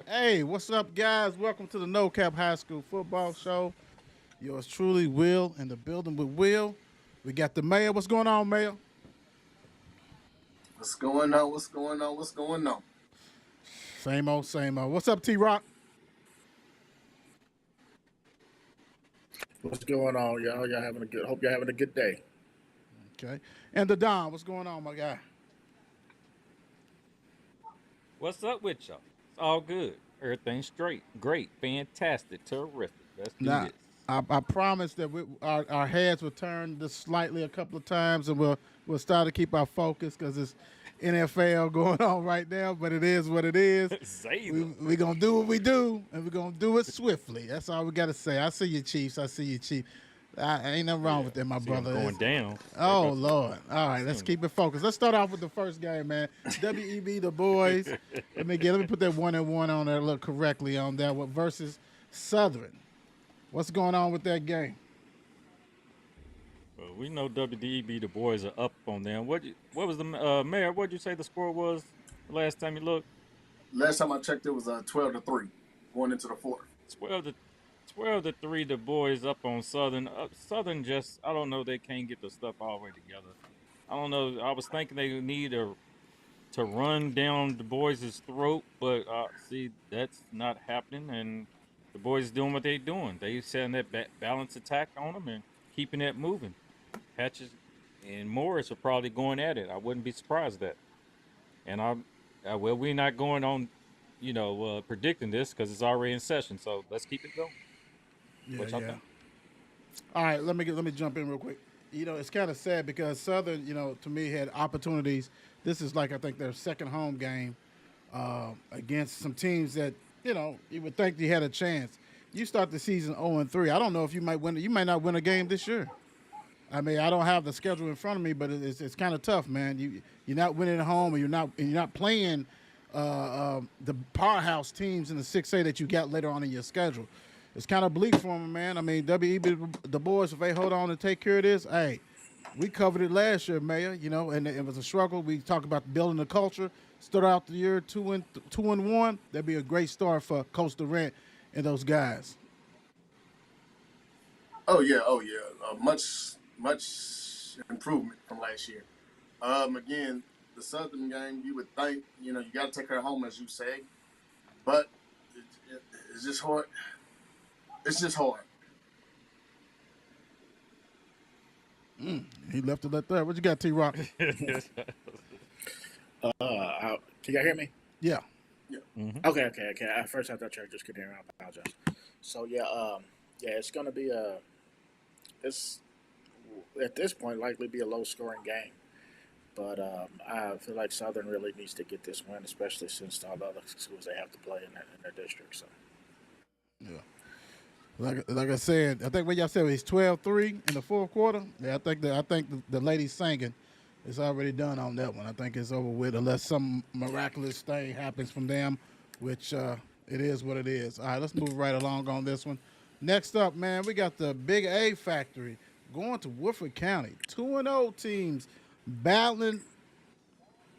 Hey, what's up, guys? Welcome to the No Cap High School Football Show. Yours truly, Will, in the building with Will. We got the mayor. What's going on, mayor? What's going on? What's going on? What's going on? Same old, same old. What's up, T Rock? What's going on, y'all? Y'all having a good? Hope y'all having a good day. Okay. And the Don. What's going on, my guy? What's up with y'all? It's all good. Everything's straight. Great. Fantastic. Terrific. Let's do Now, this. I promise that our heads will turn just slightly a couple of times, and we'll start to keep our focus because it's NFL going on right now. But it is what it is. Zayla. We gonna do what we do, and we're gonna do it swiftly. That's all we gotta say. I see you, Chiefs. I see you, Chief. Ain't nothing wrong with that, my See, I'm brother. going down. Oh Lord! All right, let's keep it focused. Let's start off with the first game, man. WEB, the boys. Let me put that 1-1 on there, look correctly on that one versus Southern. What's going on with that game? Well, we know WDEB, the boys are up on them. What was the mayor? What'd you say the score was the last time you looked? Last time I checked, it was 12-3 going into the fourth. 12 to 12 to 3, the boys up on Southern. Southern just, I don't know, they can't get the stuff all the way together. I don't know. I was thinking they need to run down the boys' throat, but see, that's not happening. And the boys doing what they doing. They setting that balance attack on them and keeping it moving. Patches and Morris are probably going at it. I wouldn't be surprised at that. And well, we're not going on, predicting this because it's already in session. So let's keep it going. Yeah, What y'all yeah. think? All right, let me jump in real quick. It's kind of sad because Southern, to me had opportunities. This is like I think their second home game against some teams that you would think you had a chance. You start the season 0-3. I don't know if you might win. You might not win a game this year. I mean, I don't have the schedule in front of me, but it's kind of tough, man. You're not winning at home, and you're not playing the powerhouse teams in the 6A that you got later on in your schedule. It's kind of bleak for them, man. I mean, WEB, the boys, if they hold on and take care of this, hey, we covered it last year, Mayor. And it was a struggle. We talked about building the culture. Start out the year 2-1. That'd be a great start for Coach Durant and those guys. Oh yeah. Much improvement from last year. Again, the Southern game, you would think you got to take her home as you say, but it, it's just hard. It's just hard. He left it at that. What you got, T Rock? Can y'all hear me? Yeah. Yeah. Okay. At first, I thought y'all just couldn't hear me. I apologize. So yeah, it's gonna be it's at this point likely be a low scoring game. But I feel like Southern really needs to get this win, especially since all the other schools they have to play in their district. So Yeah. Like I said, I think what y'all said was 12-3 in the fourth quarter. Yeah, I think the lady singing is already done on that one. I think it's over with unless some miraculous thing happens from them, which it is what it is. All right, let's move right along on this one. Next up, man, we got the Big A Factory going to Woodford County. 2-0 teams battling.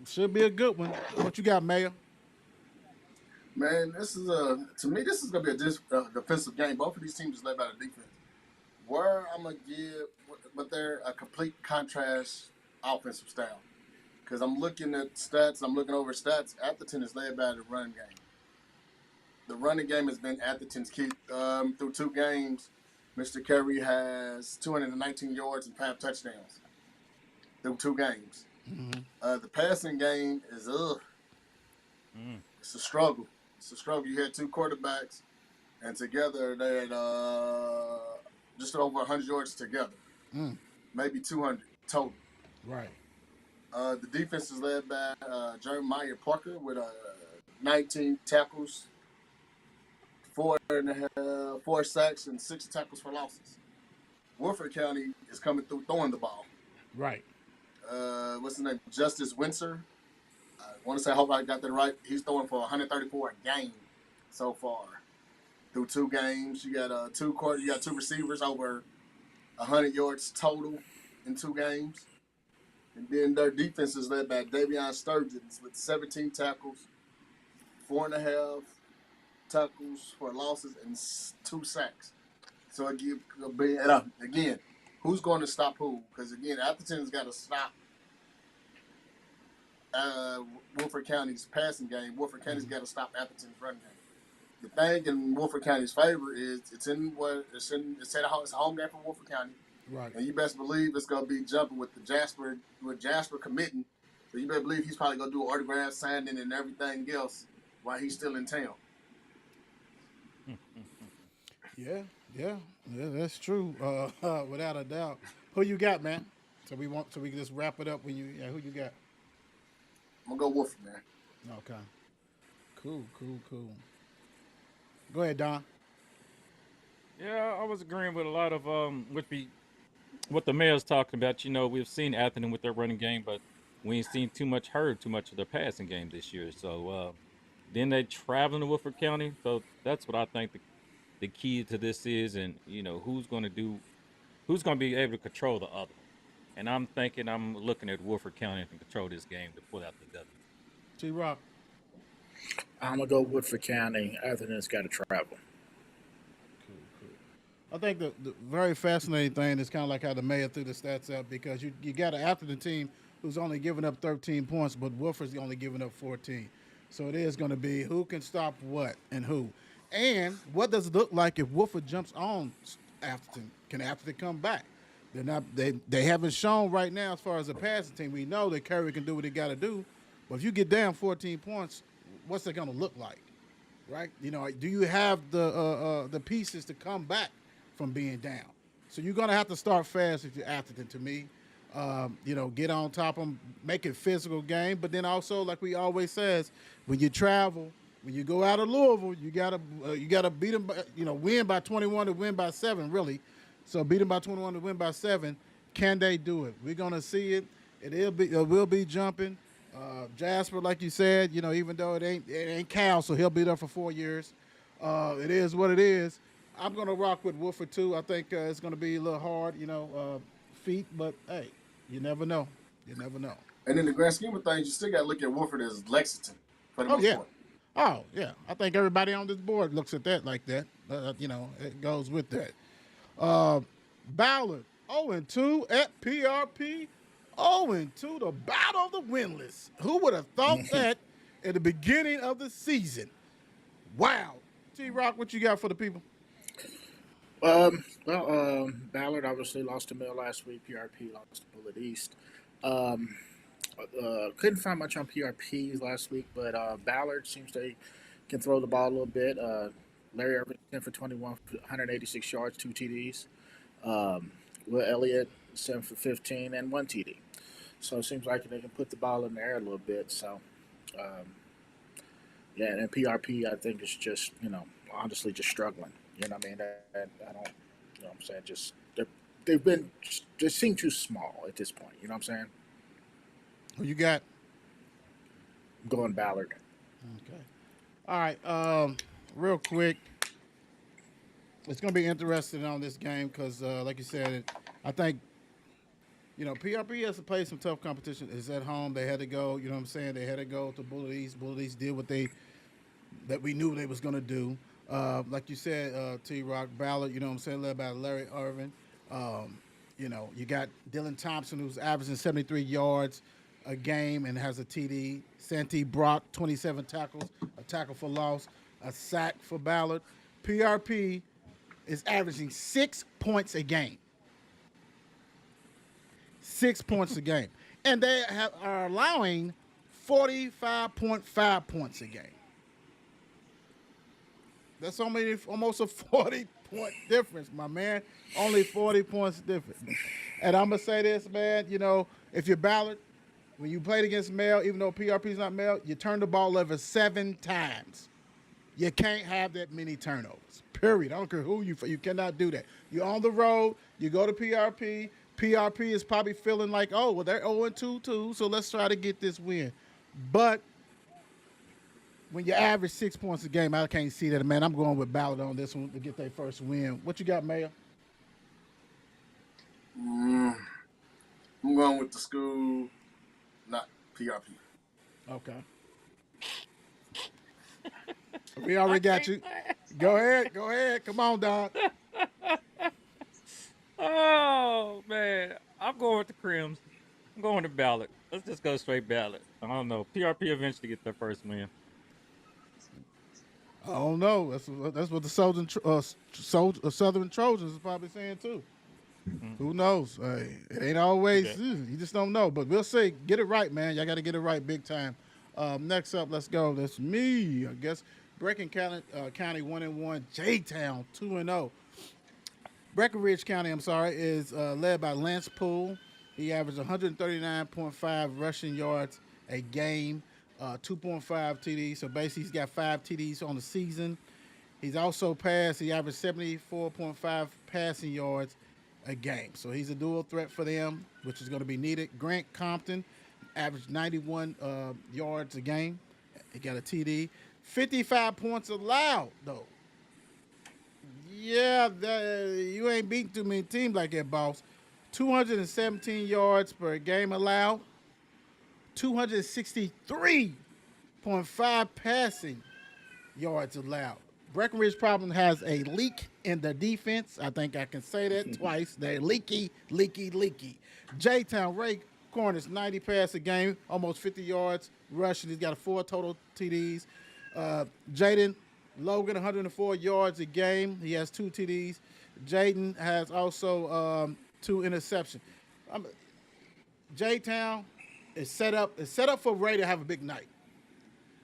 Should be a good one. What you got, Mayor? Man, this is to me this is gonna be a defensive game. Both of these teams is led by the defense. Where I'm gonna give, but they're a complete contrast offensive style. Because I'm looking at stats, I'm looking over stats. Atherton is led by the running game. The running game has been Atherton's key through two games. Mr. Kerry has 219 yards and 5 touchdowns through two games. The passing game is Mm. it's a struggle. It's a struggle. You had two quarterbacks, and together they had just over 100 yards together, maybe 200 total. Right. The defense is led by Jeremiah Parker with 19 tackles, 4 sacks, and 6 tackles for losses. Woodford County is coming through throwing the ball. Right. What's his name? Justice Windsor. I want to say, I hope I got that right. He's throwing for 134 a game so far through two games. You got you got two receivers over 100 yards total in two games. And then their defense is led by Davion Sturgeon with 17 tackles, 4.5 tackles for losses, and 2 sacks. So again, who's going to stop who? Because again, Atherton's got to stop Wolford County's passing game. Wolford County's got to stop Atherton's running game. The thing in Wolford County's favor is it's at a home game for Wolford County, Right. and you best believe it's gonna be jumping with Jasper committing. So you better believe he's probably gonna do an autograph signing and everything else while he's still in town. Yeah, that's true. Without a doubt. Who you got, man? So we can just wrap it up when you. Yeah, who you got? I'm gonna go Wolford, man. Okay. Cool. Go ahead, Don. Yeah, I was agreeing with a lot of what the mayor's talking about. You know, we've seen Atherton with their running game, but we ain't seen heard too much of their passing game this year. So then they traveling to Woodford County. So that's what I think the key to this is, and you know who's going to be able to control the other. And I'm looking at Woodford County to control this game to pull out the W. T. Rock. I'm gonna go Woodford County. Atherton's got to travel. Cool. I think the very fascinating thing is kind of like how the mayor threw the stats out because you got an Atherton team who's only giving up 13 points, but Woodford's only giving up 14. So it is going to be who can stop what and who. And what does it look like if Woodford jumps on Atherton? Can Atherton come back? They haven't shown right now as far as the passing team. We know that Curry can do what he got to do, but if you get down 14 points, what's it going to look like, right? You know, do you have the pieces to come back from being down? So you're going to have to start fast if you're Atherton. To me, you know, get on top of them, make it physical game, but then also, like we always says, when you travel, when you go out of Louisville, you gotta beat them. Win by 21 to win by 7, really. So beat them by 21 to win by 7. Can they do it? We're gonna see it. It will be jumping. Jasper, like you said, you know, even though it ain't Cal, so he'll be there for 4 years. It is what it is. I'm gonna rock with Woodford too. I think it's gonna be a little hard, feet, but hey, you never know. You never know. And in the grand scheme of things, you still got to look at Wolford as Lexington for the Oh most yeah. part. Oh yeah. I think everybody on this board looks at that like that. It goes with that. Ballard 0-2 at PRP. 0-2, the battle of the winless. Who would have thought that at the beginning of the season? Wow. T-Rock, what you got for the people? Ballard obviously lost to Mill last week. PRP lost to Bullet East. Couldn't find much on PRP last week, but Ballard seems they can throw the ball a little bit. Larry Irvin 10 for 21, 186 yards, 2 TDs. Will Elliott 7 for 15 and 1 TD. So it seems like they can put the ball in the air a little bit. So, and PRP I think is just honestly just struggling. You know what I mean? I don't. You know what I'm saying? Just they seem too small at this point. You know what I'm saying? Who you got? I'm going Ballard. Okay. All right. Real quick, it's going to be interesting on this game because, like you said, I think, PRP has to play some tough competition. It's at home. They had to go, you know what I'm saying? They had to go to Bullet East. Bullet East did that we knew they was going to do. Like you said, T-Rock, Ballard, you know what I'm saying, led by Larry Irvin. You got Dylan Thompson, who's averaging 73 yards a game and has a TD. Santee Brock, 27 tackles, a tackle for loss, a sack for Ballard. PRP is averaging 6 points a game. 6 points a game. And they are allowing 45.5 points a game. That's almost a 40-point difference, my man. Only 40 points difference. And I'm going to say this, man, if you're Ballard, when you played against Mel, even though PRP's not Mel, you turn the ball over 7 times. You can't have that many turnovers, period. I don't care who you cannot do that. You're on the road. You go to PRP. PRP is probably feeling like, oh, well, they're 0-2 too, so let's try to get this win. But when you average 6 points a game, I can't see that, man. I'm going with Ballard on this one to get their first win. What you got, Mayor? I'm going with the school. PRP. Okay. We already got you. Go ahead. Go ahead. Come on, Don. Oh man, I'm going with the Crims. I'm going to ballot. Let's just go straight ballot. I don't know. PRP eventually get their first win. I don't know. That's what the Southern Trojans is probably saying too. Mm, Who knows? It ain't see always. that. You just don't know. But we'll see. Get it right, man. Y'all got to get it right big time. Next up, let's go. That's me, I guess. Brecken County 1-1. J Town 2-0. Breckenridge County, I'm sorry, is led by Lance Poole. He averaged 139.5 rushing yards a game, 2.5 TDs. So basically, he's got 5 TDs on the season. He's also passed. He averaged 74.5 passing yards a game. So he's a dual threat for them, which is going to be needed. Grant Compton averaged 91 yards a game. He got a TD. 55 points allowed, though. Yeah, you ain't beating too many teams like that, boss. 217 yards per game allowed. 263.5 passing yards allowed. Breckenridge problem has a leak in the defense. I think I can say that twice. They're leaky, leaky, leaky. J-Town Ray Corners, 90 pass a game, almost 50 yards rushing. He's got 4 total TDs. Jaden Logan, 104 yards a game. He has 2 TDs. Jaden has also 2 interceptions. J-Town is set up for Ray to have a big night.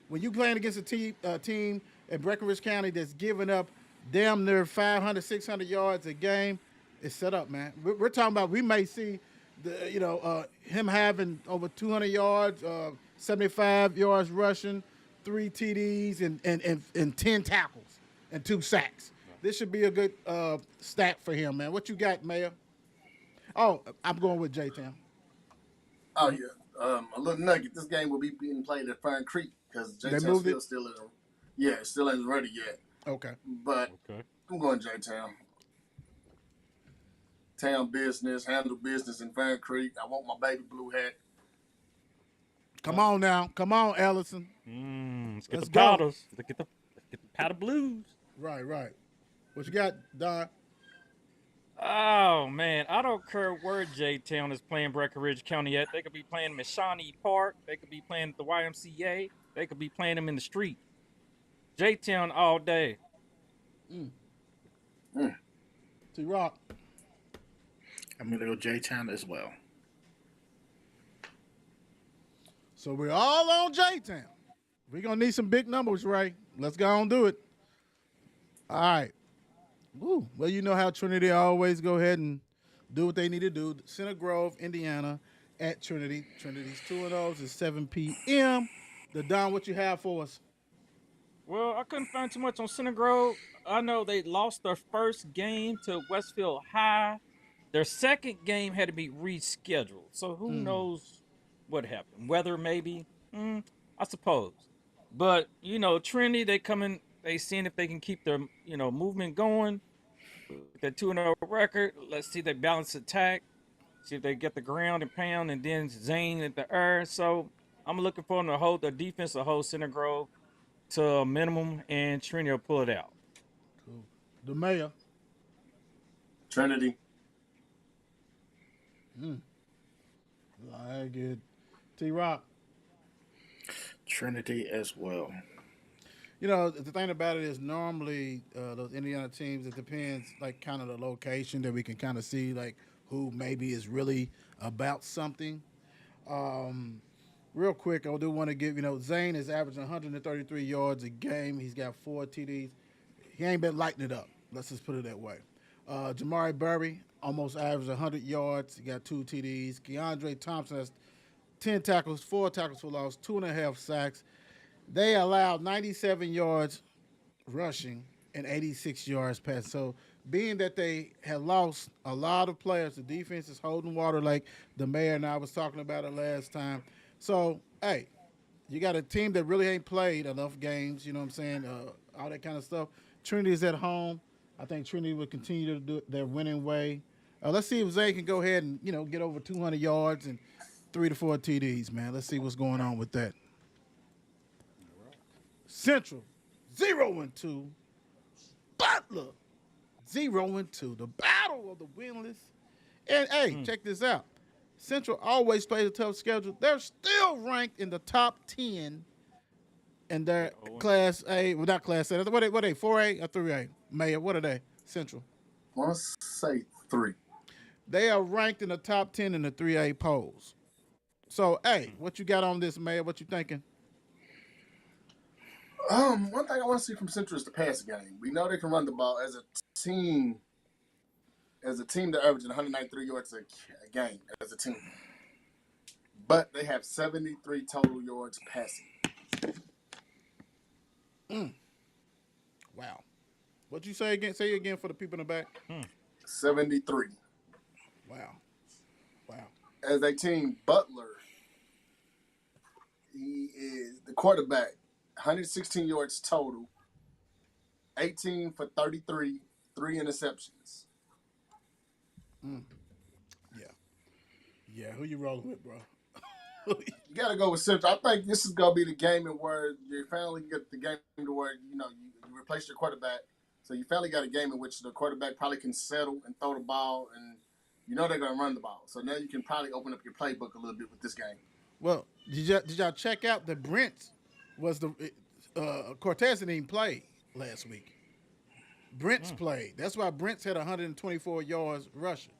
When you playing against a team in Breckenridge County that's giving up damn near 500, 600 yards a game, it's set up, man. We're talking about we may see him having over 200 yards, 75 yards rushing, 3 TDs, and 10 tackles and 2 sacks. This should be a good stat for him, man. What you got, Mayor? Oh, I'm going with J-Town. Oh yeah, a little nugget. This game will be being played at Fern Creek because They J-Town moved it? still in. Yeah, it still ain't ready yet. Okay. But Okay. I'm going J-Town. Town business, handle business in Fern Creek. I want my baby blue hat. Come on now. Come on, Ellison. Let's get Let's the go. powders. Let's get the powder blues. Right. What you got, Don? Oh man, I don't care where J Town is playing Breckenridge County at. They could be playing Mashani Park. They could be playing at the YMCA. They could be playing them in the street. J Town all day. T-Rock. I'm gonna go J Town as well. So we're all on J-Town. We're going to need some big numbers, Ray. Let's go and do it. All right. Woo. Well, you know how Trinity always go ahead and do what they need to do. Center Grove, Indiana, at Trinity. Trinity's 2-0 is 7 p.m. The Don, what you have for us? Well, I couldn't find too much on Center Grove. I know they lost their first game to Westfield High. Their second game had to be rescheduled. So who knows what happened? Weather, maybe. I suppose. But Trinity, they come in. They seeing if they can keep their movement going. Their 2-0 record. Let's see they balance attack. See if they get the ground and pound, and then Zane at the air. So I'm looking for them to hold their defense, to hold Center Grove to a minimum, and Trinity will pull it out. Cool. The Mayor. Trinity. I get T-Rock. Trinity as well. The thing about it is normally those Indiana teams, it depends like kind of the location that we can kind of see like who maybe is really about something. Real quick, I do want to give, Zane is averaging 133 yards a game. He's got 4 TDs. He ain't been lighting it up. Let's just put it that way. Jamari Burry almost averaged 100 yards. He got 2 TDs. Keandre Thompson has 10 tackles, 4 tackles for loss, 2.5 sacks. They allowed 97 yards rushing and 86 yards passing. So being that they had lost a lot of players, the defense is holding water like the mayor and I was talking about it last time. So, hey, you got a team that really ain't played enough games, you know what I'm saying, all that kind of stuff. Trinity is at home. I think Trinity will continue to do their winning way. Let's see if Zay can go ahead and, get over 200 yards and 3 to 4 TDs, man. Let's see what's going on with that. Central 0-2. Butler 0-2. The battle of the winless. And hey, check this out. Central always plays a tough schedule. They're still ranked in the top 10 in their Class A. Well, not Class A. What are they? 4A or 3A? Mayor, what are they? Central. I want to say 3. They are ranked in the top 10 in the 3A polls. So, hey, what you got on this, Mayor? What you thinking? One thing I want to see from Central is the passing game. We know they can run the ball as a team. As a team, they're averaging 193 yards a game as a team. But they have 73 total yards passing. Wow. What you say again? Say it again for the people in the back. 73. Wow. As a team, Butler, he is the quarterback, 116 yards total, 18 for 33, 3 interceptions. Yeah, who you rolling with, bro? You got to go with Central. I think this is going to be the game in where you finally get the game to where, you replace your quarterback. So you finally got a game in which the quarterback probably can settle and throw the ball, and they're going to run the ball. So now you can probably open up your playbook a little bit with this game. Well, did y'all check out that Brent was Cortez didn't even play last week. Brent's played. That's why Brent's had 124 yards rushing.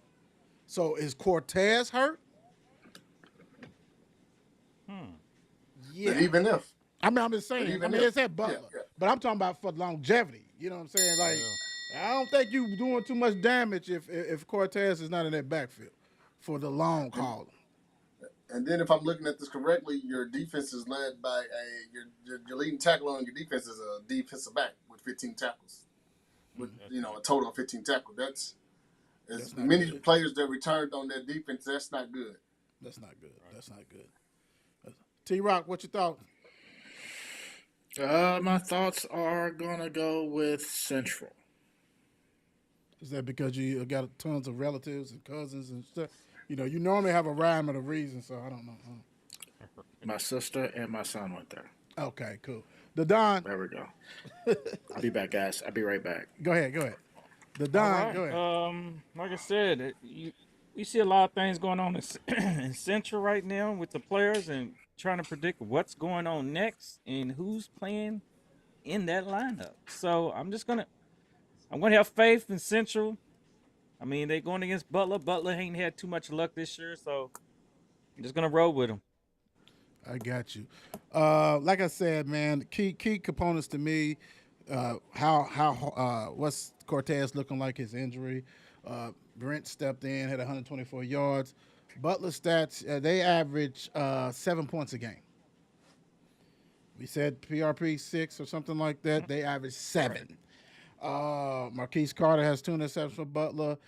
So is Cortez hurt? Yeah. But even if. I'm just saying. It's at Butler. Yeah. But I'm talking about for longevity. You know what I'm saying? Like, I don't think you doing too much damage if Cortez is not in that backfield for the long haul. And then if I'm looking at this correctly, your defense is led by your leading tackle on your defense is a defensive back with 15 tackles. With a total of 15 tackles. That's as many good. players that returned on that defense. That's not good. That's not good. That's not good. T-Rock, what you thought? My thoughts are gonna go with Central. Is that because you got tons of relatives and cousins and stuff? You normally have a rhyme and a reason, so I don't know. My sister and my son went there. Okay, cool. The Don, There we go. I'll be back, guys. I'll be right back. go ahead. The Don, All right. go ahead. Like I said, we see a lot of things going on in Central right now with the players and trying to predict what's going on next and who's playing in that lineup. So I'm gonna have faith in Central. I mean, they're going against Butler. Butler ain't had too much luck this year, so I'm just gonna roll with them. I got you. Like I said, man, key components to me. What's Cortez looking like his injury? Brent stepped in, had 124 yards. Butler stats, they average 7 points a game. We said PRP 6 or something like that. They average 7. Marquise Carter has 2 interceptions for Butler.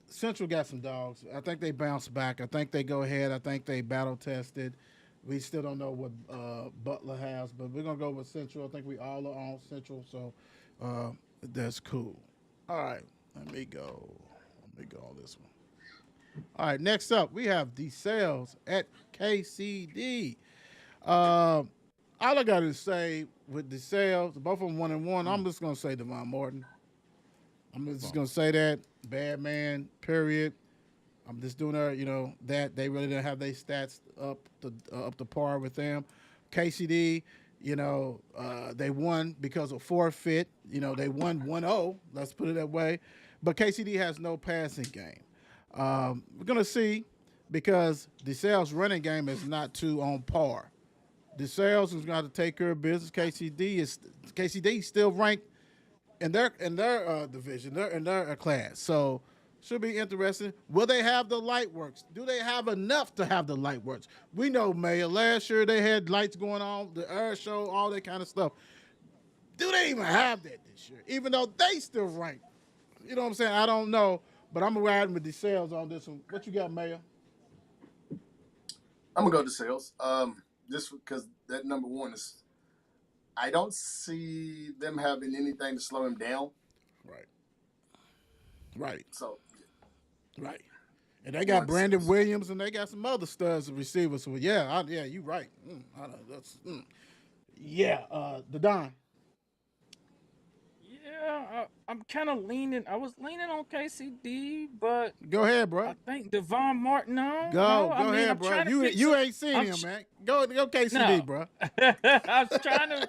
Central got some dogs. I think they bounce back. I think they go ahead. I think they battle tested. We still don't know what Butler has, but we're going to go with Central. I think we all are on Central, so that's cool. All right, let me go on this one. All right, next up, we have DeSales at KCD. All I got to say with DeSales, both of them 1-1, I'm just going to say Devon Morton. I'm just going to say that. Bad man, period. I'm just doing that they really didn't have their stats up to par with them. KCD, they won because of forfeit. They won 1-0. Let's put it that way. But KCD has no passing game. We're gonna see because DeSales running game is not too on par. DeSales is going to take care of business. KCD still ranked in their division, in their class. So should be interesting. Will they have the light works? Do they have enough to have the light works? We know, Mayor, last year they had lights going on, the air show, all that kind of stuff. Do they even have that this year? Even though they still rank. You know what I'm saying? I don't know, but I'm riding with DeSales on this one. What you got, Mayor? I'm going to go to sales. Just because that number one is, I don't see them having anything to slow him down. Right. So, Right. And they got Brandon 1-6. Williams, and they got some other studs and receivers. So yeah, you're right. The Don. Yeah, I'm kind of leaning. I was leaning on KCD, but Go ahead, I bro. think Devon Martin. No, Go, no. I go mean, ahead, I'm bro. trying to You pick you some. ain't seen I'm him, ch- man. Go KCD, no. bro. I was trying to.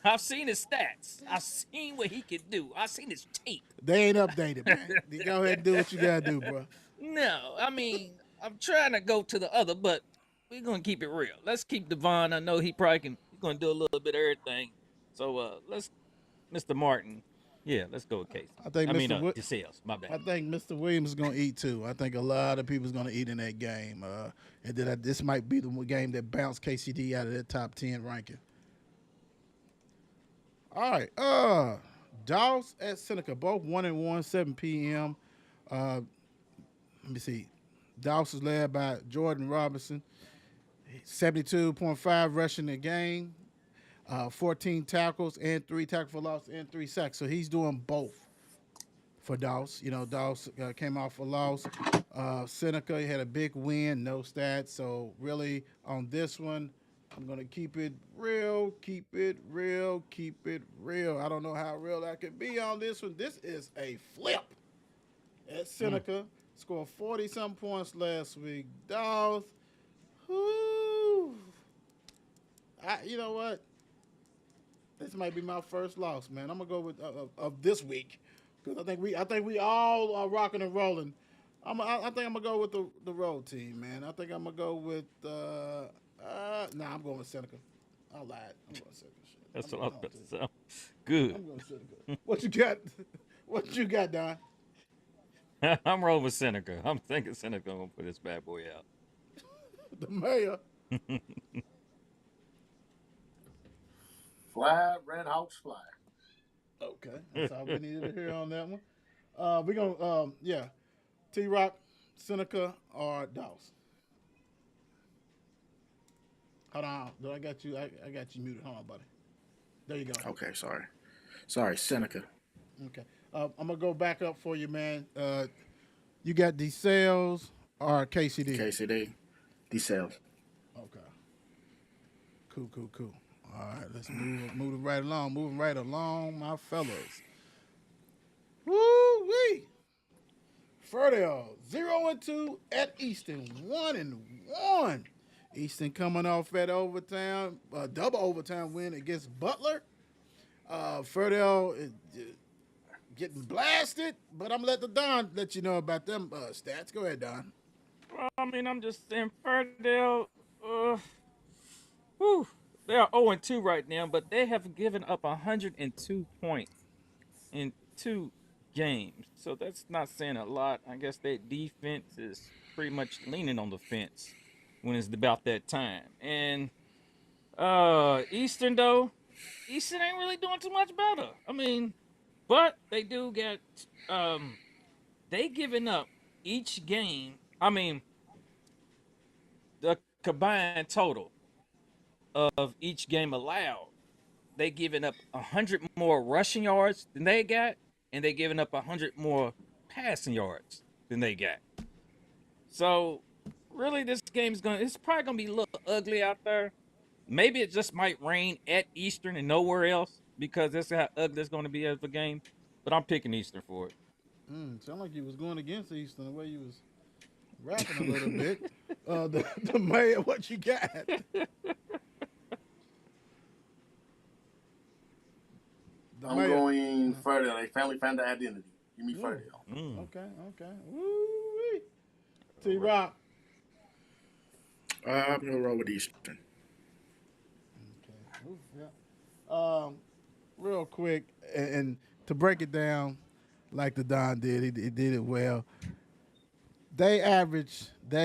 I've seen his stats. I've seen what he could do. I've seen his tape. They ain't updated, man. You go ahead and do what you gotta do, bro. No, I mean, I'm trying to go to the other, but we're gonna keep it real. Let's keep Devon. I know he probably can. He's gonna do a little bit of everything. So let's Mr. Martin. Yeah, let's go with Casey. I think I mean, Mr. DeSales. My bad. I think Mr. Williams is gonna eat too. I think a lot of people's gonna eat in that game. And then this might be the game that bounced KCD out of that top 10 ranking. All right. Dows at Seneca, both 1-1, 7 p.m. Let me see. Dows is led by Jordan Robinson, 72.5 rushing a game, 14 tackles and 3 tackles for loss and 3 sacks. So he's doing both for Dows. You know, Dows came off a loss. Seneca had a big win, no stats. So really on this one, I'm going to keep it real, keep it real, keep it real. I don't know how real that could be on this one. This is a flip at Seneca. Scored 40-something points last week. Dows, whoo. You know what? This might be my first loss, man. I'm gonna go with of this week because I think we all are rocking and rolling. I think I'm gonna go with the road team, man. I think I'm gonna go with I'm going with Seneca. I lied. I'm going with Seneca. Shit. That's I'm what I was going about to home say. team. Good. I'm going with Seneca. What you got? What you got, Don? I'm rolling with Seneca. I'm thinking Seneca gonna put this bad boy out. The mayor. Fly, Red Hawks fly. Okay, that's all we needed to hear on that one. We're gonna T-Rock, Seneca, or Dows. Hold on, I got you. I got you muted. Hold on, buddy. There you go. Okay, sorry, Seneca. Okay. I'm gonna go back up for you, man. You got DeSales or KCD? KCD, DeSales. Okay. Cool. All right, let's move right along. Moving right along, my fellas. Woo-wee. Ferndale, 0-2 at Easton, 1-1. Easton coming off that overtime, double overtime win against Butler. Ferndale is getting blasted, but I'm gonna let the Don let you know about them stats. Go ahead, Don. Well, I mean, I'm just saying Ferdale. They are 0-2 right now, but they have given up 102 points in 2 games. So that's not saying a lot. I guess their defense is pretty much leaning on the fence when it's about that time. And Eastern though, Eastern ain't really doing too much better. I mean, but they do get they giving up each game. I mean, the combined total of each game allowed, they giving up 100 more rushing yards than they got, and they giving up 100 more passing yards than they got. So really, this game is it's probably gonna be a little ugly out there. Maybe it just might rain at Eastern and nowhere else because that's how ugly it's gonna be as a game. But I'm picking Eastern for it. Sound like you was going against Easton the way you was rapping a little bit. The mayor, what you got? I'm going Ferndale. They family found the identity. Give me Ferndale. Okay. Woo-wee. T-Rock. I'm gonna roll with Eastern. Okay. Ooh, yeah. Real quick, and to break it down, like the Don did, he did it well. They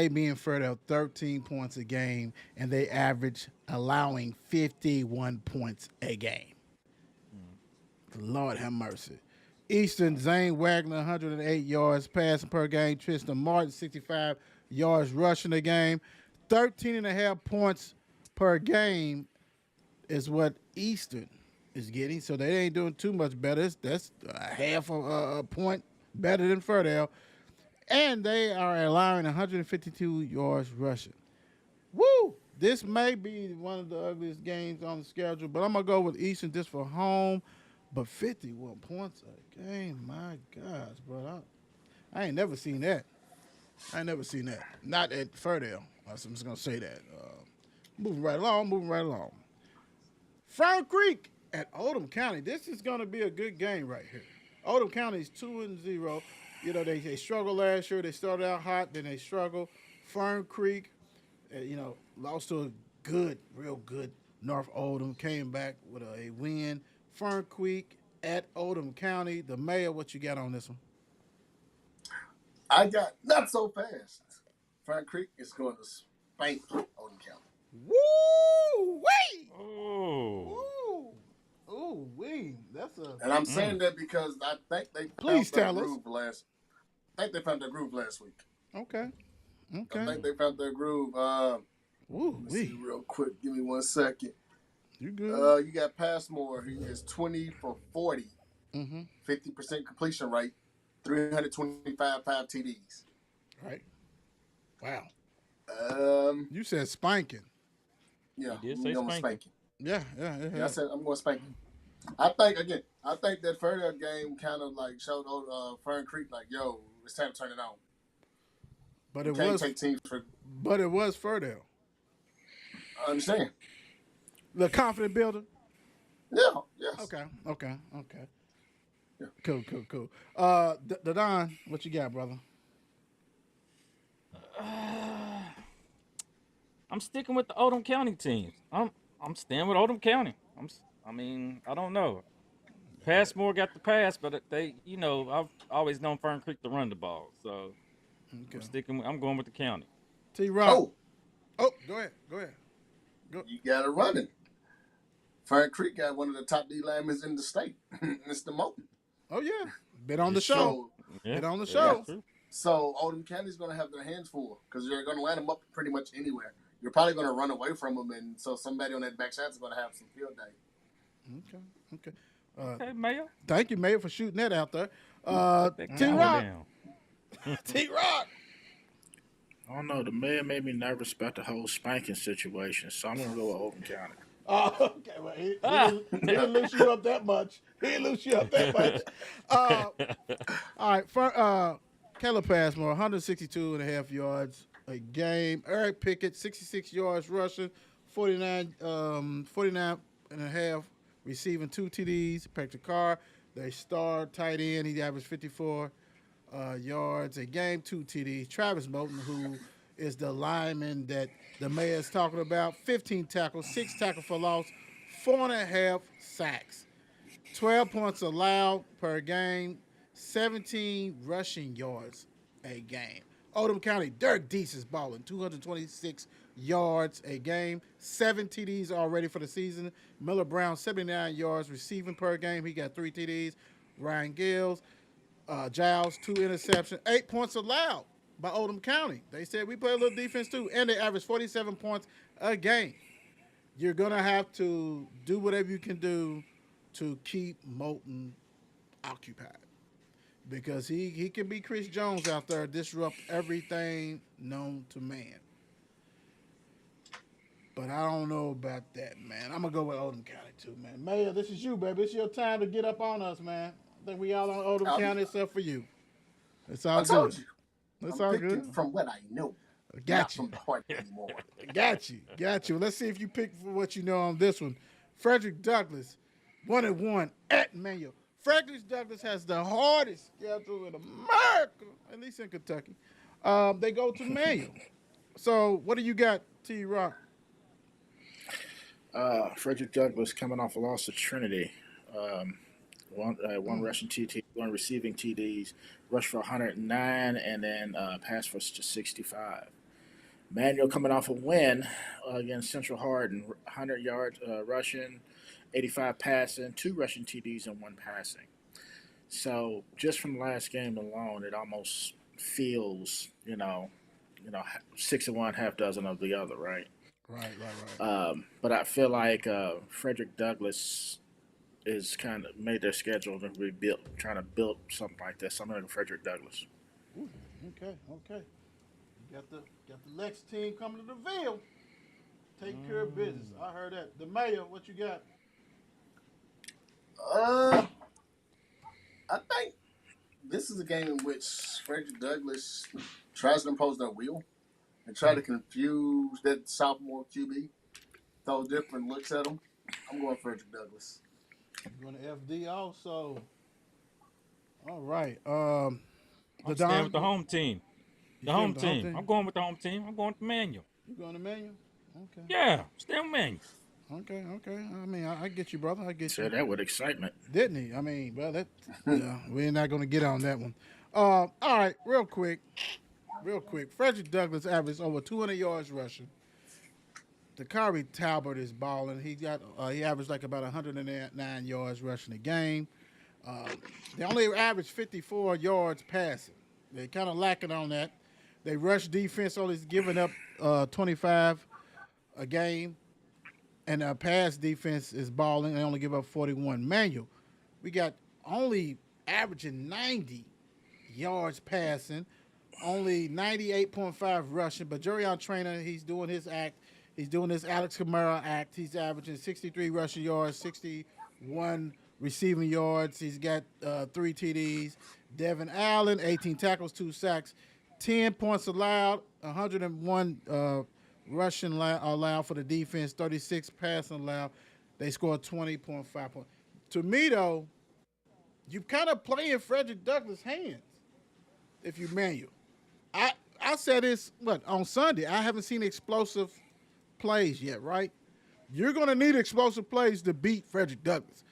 being Ferndale, 13 points a game, and they average allowing 51 points a game. Lord have mercy. Eastern, Zane Wagner, 108 yards passing per game. Tristan Martin, 65 yards rushing a game. 13.5 points per game is what Eastern is getting. So they ain't doing too much better. That's a half a point better than Ferndale. and they are allowing 152 yards rushing. Woo! This may be one of the ugliest games on the schedule, but I'm gonna go with Eastern just for home. But 51 points a game, my gosh, bro! I ain't never seen that. I ain't never seen that. Not at Ferdale. I'm just gonna say that. Moving right along, moving right along. Fern Creek at Oldham County. This is gonna be a good game right here. Oldham County is 2-0. You know they struggled last year. They started out hot, then they struggled. Fern Creek, lost to a good, real good North Oldham. Came back with a win. Fern Creek at Oldham County. The mayor, what you got on this one? I got not so fast. Fern Creek is going to spank Oldham County. Woo wee! Oh. Ooh, ooh wee! That's a. And I'm saying that because I think they Please found tell their us. groove last. I think they found their groove last week. Okay. I Okay. think they found their groove. Ooh Let me see wee! real quick. Give me 1 second. You good? You got Passmore. He is 20 for 40, Mm-hmm. 50% completion rate, 325 TDs. Right. Wow. Um, You said spanking. yeah, He did I'm say going spanking. spanking. Yeah. Yeah, I said I'm going spanking. I think that Ferdinand game kind of like showed Fern Creek like, yo, it's time to turn it on. But You it can't was. take teams for. But it was Ferdale. I understand. The confident builder. Yeah. Yes. Okay. Yeah. Cool. Don, what you got, brother? I'm sticking with the Oldham County teams. I'm staying with Oldham County. I don't know. Passmore got the pass, but I've always known Fern Creek to run the ball. So Okay. I'm going with the county. T. Rock. Oh, Go ahead. you got it running. Fern Creek got one of the top D linemen in the state, Mr. Moulton. Oh yeah. Been on the It's show. So, Yeah, Get on the yeah, show. that's true. so Oldham County's going to have their hands full because you're going to line them up pretty much anywhere. You're probably going to run away from them, and so somebody on that back side is going to have some field day. Okay. Okay, Mayor. Thank you, Mayor, for shooting that out there. That T. camera Rock. down. T. Rock. I don't know. The mayor made me nervous about the whole spanking situation, so I'm gonna go with Oldham County. Oh, okay. Well, he didn't loose you up that much. All right. Caleb Passmore, 162 and a half yards a game. Eric Pickett, 66 yards rushing, 49 and a half receiving, 2 TDs. Patrick Carr, their star tight end, he averaged 54 yards a game, 2 TDs. Travis Moulton, who is the lineman that the mayor's talking about, 15 tackles, 6 tackles for loss, 4.5 sacks, 12 points allowed per game, 17 rushing yards a game. Oldham County, Dirk Deese is balling, 226 yards a game, 7 TDs already for the season. Miller Brown, 79 yards receiving per game. He got 3 TDs. Ryan Giles, 2 interceptions, 8 points allowed by Oldham County. They said we play a little defense too, and they average 47 points a game. You're going to have to do whatever you can do to keep Moulton occupied because he can be Chris Jones out there, disrupt everything known to man. But I don't know about that, man. I'm going to go with Oldham County too, man. Mayor, this is you, baby. It's your time to get up on us, man. I think we all on Oldham County except for you. It's all I told good. you. It's I'm all picking good. from what I know, not Got you. from the heart anymore. Got you. Let's see if you pick for what you know on this one. Frederick Douglass, 1-1 at Manual. Frederick Douglass has the hardest schedule in America, at least in Kentucky. They go to Manual. So what do you got, T. Rock? Frederick Douglass coming off a loss to Trinity. One rushing TT, 1 receiving TDs, rushed for 109, and then passed for just 65. Manuel coming off a win against Central Hardin, 100 yards rushing, 85 passing, 2 rushing TDs, and 1 passing. So just from the last game alone, it almost feels, 6 of one, half dozen of the other, right? Right. But I feel like Frederick Douglass is kind of made their schedule to be built, trying to build something like this. I'm going to go Frederick Douglass. Okay, okay. You got the Lex team coming to the Ville. Take care of business. I heard that. The mayor, what you got? Uh, I think this is a game in which Frederick Douglass tries to impose their will and try to confuse that sophomore QB, throw different looks at him. I'm going Frederick Douglass. You're going to FD also. All right. The I'm staying Don, with the home team. you The stay home with the home team. I'm team? going with the home team. I'm going with Manual. You going to Manual? Okay. Yeah, stay with Manual. Okay, okay. I mean, I get you, brother. I get you. Said that with excitement. Didn't he? I mean, well, that yeah, we're not going to get on that one. All right, real quick. Frederick Douglass averaged over 200 yards rushing. Dakari Talbot is balling. He averaged like about 109 yards rushing a game. They only average 54 yards passing. They kind of lacking on that. They rush defense only giving up 25 a game, and pass defense is balling. They only give up 41. Manual, we got only averaging 90 yards passing, only 98.5 rushing. But Jurion Trainer, he's doing his act. He's doing this Alex Kamara act. He's averaging 63 rushing yards, 61 receiving yards. He's got 3 TDs. Devin Allen, 18 tackles, 2 sacks, 10 points allowed, 101 rushing allowed for the defense, 36 passing allowed. They scored 20.5 points. To me, though, you kind of play in Frederick Douglass' hands if you Manual. I said this on Sunday. I haven't seen explosive plays yet, right? You're going to need explosive plays to beat Frederick Douglass.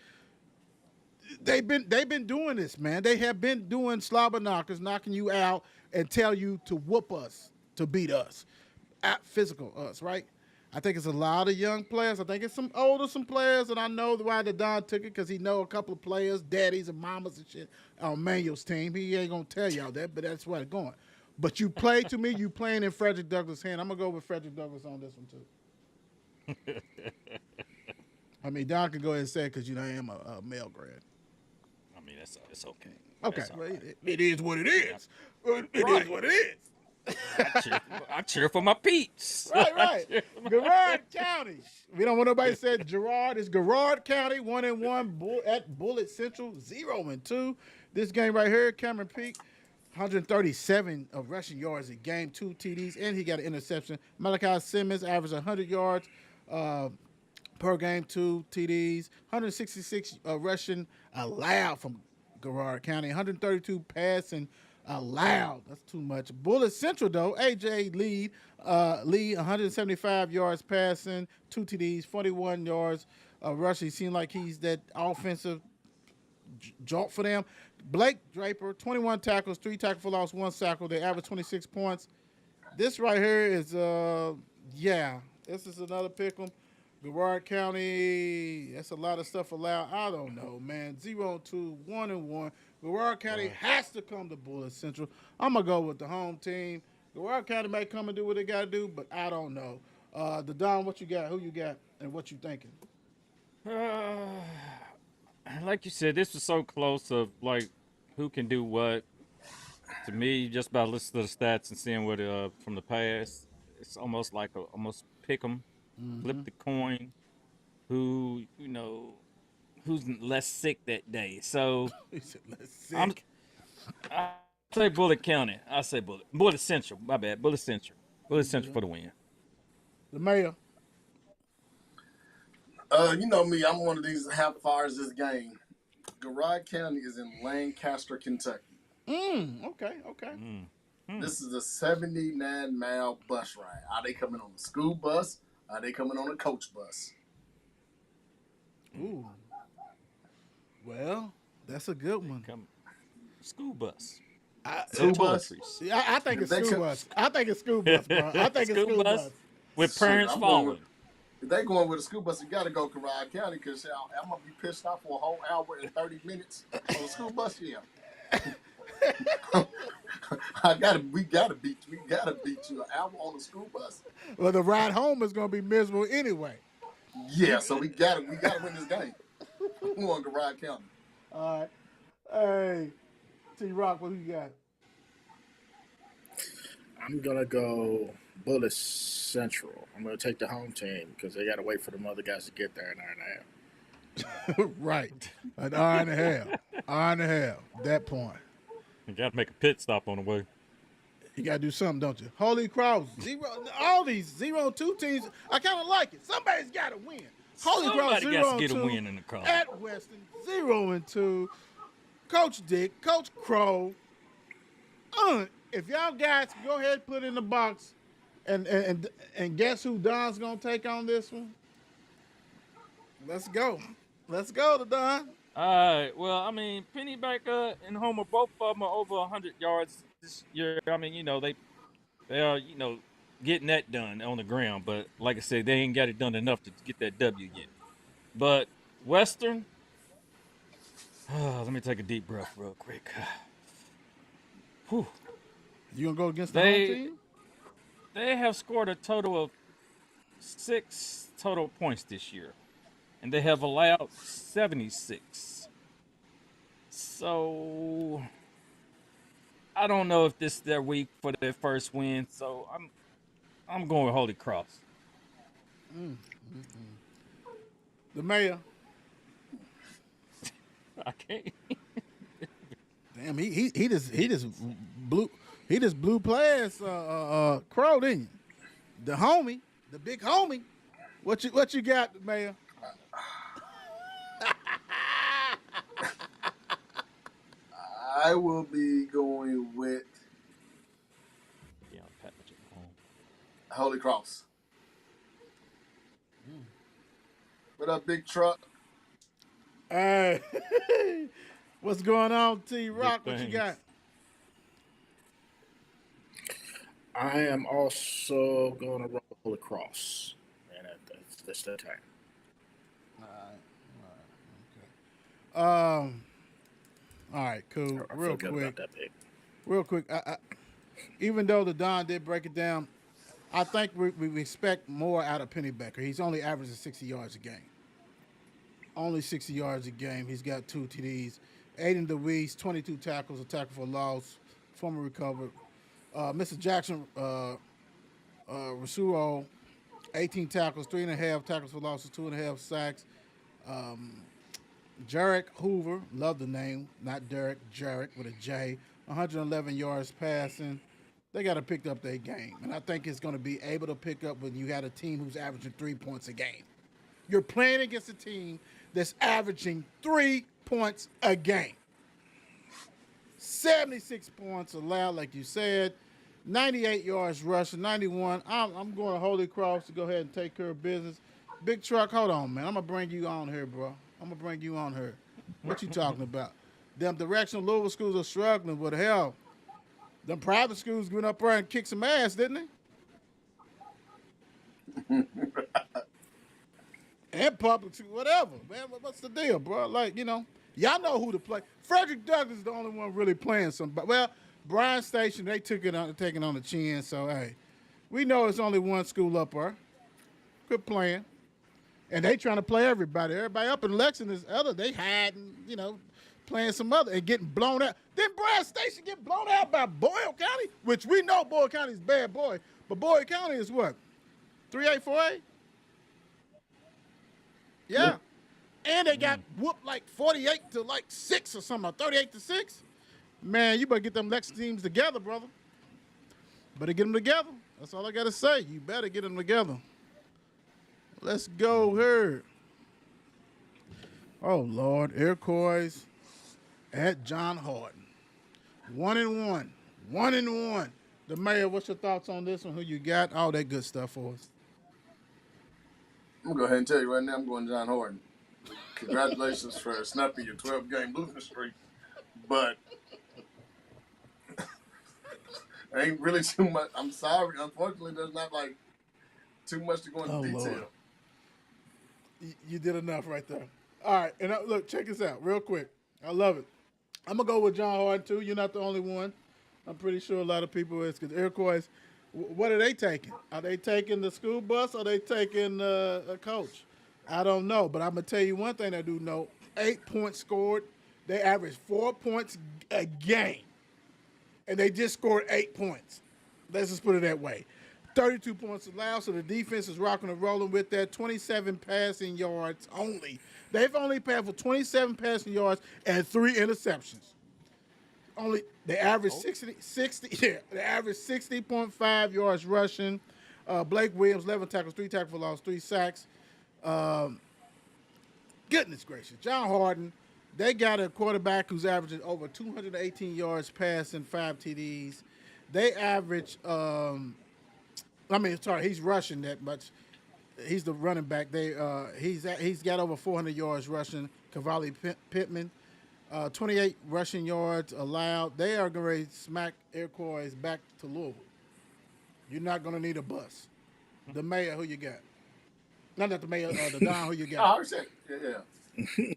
They've been doing this, man. They have been doing slobber knockers, knocking you out and tell you to whoop us, to beat us, at physical us, right? I think it's a lot of young players. I think it's some players, and I know why the Don took it because he know a couple of players, daddies and mamas and shit on Manual's team. He ain't gonna tell y'all that, but that's where it's going. But you play to me, you playing in Frederick Douglass' hand. I'm gonna go with Frederick Douglass on this one too. I mean, Don can go ahead and say it because I am a male grad. I mean, it's okay. Okay, That's all well, right. it is what it is. It is what it is. I cheer for my Pete's. Right. Garrard County. We don't want nobody to say Gerard. It's Garrard County, 1-1 at Bullet Central, 0-2. This game right here, Cameron Peak, 137 of rushing yards a game, 2 TDs, and he got an interception. Malachi Simmons averaged 100 yards per game, 2 TDs, 166 rushing allowed from Garrard County, 132 passing allowed. That's too much. Bullet Central, though, A.J. Lee, 175 yards passing, 2 TDs, 41 yards rushing. He seemed like he's that offensive jolt for them. Blake Draper, 21 tackles, 3 tackles for loss, 1 sack. They average 26 points. This right here is, this is another pick 'em. Garrard County, that's a lot of stuff allowed. I don't know, man. 0-2, 1-1. Garrard County has to come to Bullet Central. I'm going to go with the home team. Garrard County may come and do what they got to do, but I don't know. The Don, what you got? Who you got? And what you thinking? Like you said, this was so close of like who can do what. To me, just by listening to the stats and seeing what from the past, it's almost like almost pick 'em, flip the coin. Who's less sick that day? So He said, let's see. I say Bullet County. I say Bullet Central. My bad. Bullet Central. Bullet Central for the win. The mayor. You know me, I'm one of these. How far is this game? Garrard County is in Lancaster, Kentucky. Okay. This is a 79-mile bus ride. Are they coming on a school bus? Are they coming on a coach bus? Ooh. Well, that's a good one. Come, school bus. School No bus? toiletries. Yeah, I think it's They school could- bus. I think it's school bus, bro. I think it's school bus. with Shit, parents I'm going following. with- If they going with a school bus, you got to go Garrard County because I'm going to be pissed off for a whole hour and 30 minutes on a school bus here. We gotta beat you an hour on a school bus. Well, the ride home is going to be miserable anyway. Yeah, so we gotta win this game. We want Garrard County. All right. Hey, T Rock, what do you got? I'm gonna go Bullis Central. I'm gonna take the home team because they gotta wait for the other guys to get there an hour and a half. Right. An hour and a half. Hour and a half. That point. You got to make a pit stop on the way. You gotta do something, don't you? Holy Cross, zero. All these 0-2 teams, I kind of like it. Somebody's got to win. Holy Cross, Somebody got to get a 0-2 win in the car. at Western, 0-2. Coach Dick, Coach Crow. If y'all guys can go ahead and put it in the box, and guess who Don's gonna take on this one? Let's go. Let's go to Don. All right. Well, I mean, Pennybacker and Homer, both of them are over 100 yards this year. I mean, they are, getting that done on the ground. But like I said, they ain't got it done enough to get that W yet. But Western, let me take a deep breath real quick. Whew. You gonna go against the home team? They have scored a total of 6 total points this year, and they have allowed 76. So I don't know if this is their week for their first win. So I'm going with Holy Cross. The mayor. I can't. Damn, he just blew past Crow, didn't you? The homie, the big homie. What you got, Mayor? I will be going with Yeah, Pat Mahomes. Holy Cross. What up, big truck? Hey, what's going on, T Rock? What you things. got? I am also gonna roll Holy Cross, and that's the time. All right, cool. I feel good Real about that pick. quick. Even though the Don did break it down, I think we expect more out of Pennybacker. He's only averaging 60 yards a game. Only 60 yards a game. He's got 2 TDs. Aiden DeWeese, 22 tackles, a tackle for loss, former recovered. Mr. Jackson, Rasuo, 18 tackles, 3.5 tackles for losses, 2.5 sacks. Jarek Hoover, love the name, not Derek, Jarek with a J, 111 yards passing. They got to pick up their game. And I think it's going to be able to pick up when you got a team who's averaging 3 points a game. You're playing against a team that's averaging 3 points a game. 76 points allowed, like you said. 98 yards rushing, 91. I'm going to Holy Cross to go ahead and take care of business. Big Truck, hold on, man. I'm going to bring you on here, bro. I'm going to bring you on here. What you talking about? Them directional Louisville schools are struggling, but hell, them private schools went up there and kicked some ass, didn't they? And public, whatever, man. What's the deal, bro? Like, y'all know who to play. Frederick Douglass is the only one really playing somebody. Well, Bryan Station, they taking on the chin, so, hey, we know it's only one school up there. Quit playing. And they trying to play everybody. Everybody up in Lexington is other. They hiding, playing some other and getting blown out. Then Bryan Station get blown out by Boyle County, which we know Boyle County is bad boy. But Boyle County is what? 3-8, 4-8? Yeah. And they got whooped like 48 to like 6 or something, or 38 to 6. Man, you better get them Lex teams together, brother. Better get them together. That's all I got to say. You better get them together. Let's go here. Oh, Lord. Iroquois at John Horton. 1-1. 1-1. The mayor, what's your thoughts on this one? Who you got? All that good stuff for us. I'm going to go ahead and tell you right now, I'm going John Horton. Congratulations for snapping your 12-game losing streak. But ain't really too much. I'm sorry. Unfortunately, there's not like too much to go into detail. Lord. You did enough right there. All right. And look, check this out real quick. I love it. I'm going to go with John Horton, too. You're not the only one. I'm pretty sure a lot of people is, because Iroquois, what are they taking? Are they taking the school bus or are they taking a coach? I don't know, but I'm going to tell you one thing I do know. 8 points scored. They average 4 points a game, and they just scored 8 points. Let's just put it that way. 32 points allowed, so the defense is rocking and rolling with that. 27 passing yards only. They've only passed for 27 passing yards and 3 interceptions. Only they average 60 yeah, they average 60.5 yards rushing. Blake Williams, 11 tackles, 3 tackles for loss, 3 sacks. Goodness gracious. John Harden, they got a quarterback who's averaging over 218 yards passing, 5 TDs. They average, he's rushing that much. He's the running back. He's got over 400 yards rushing. Cavalli Pittman, 28 rushing yards allowed. They are going to smack Iroquois back to Louisville. You're not going to need a bus. The mayor, who you got? Not the mayor, the Don, who you Oh, I got? understand. Yeah.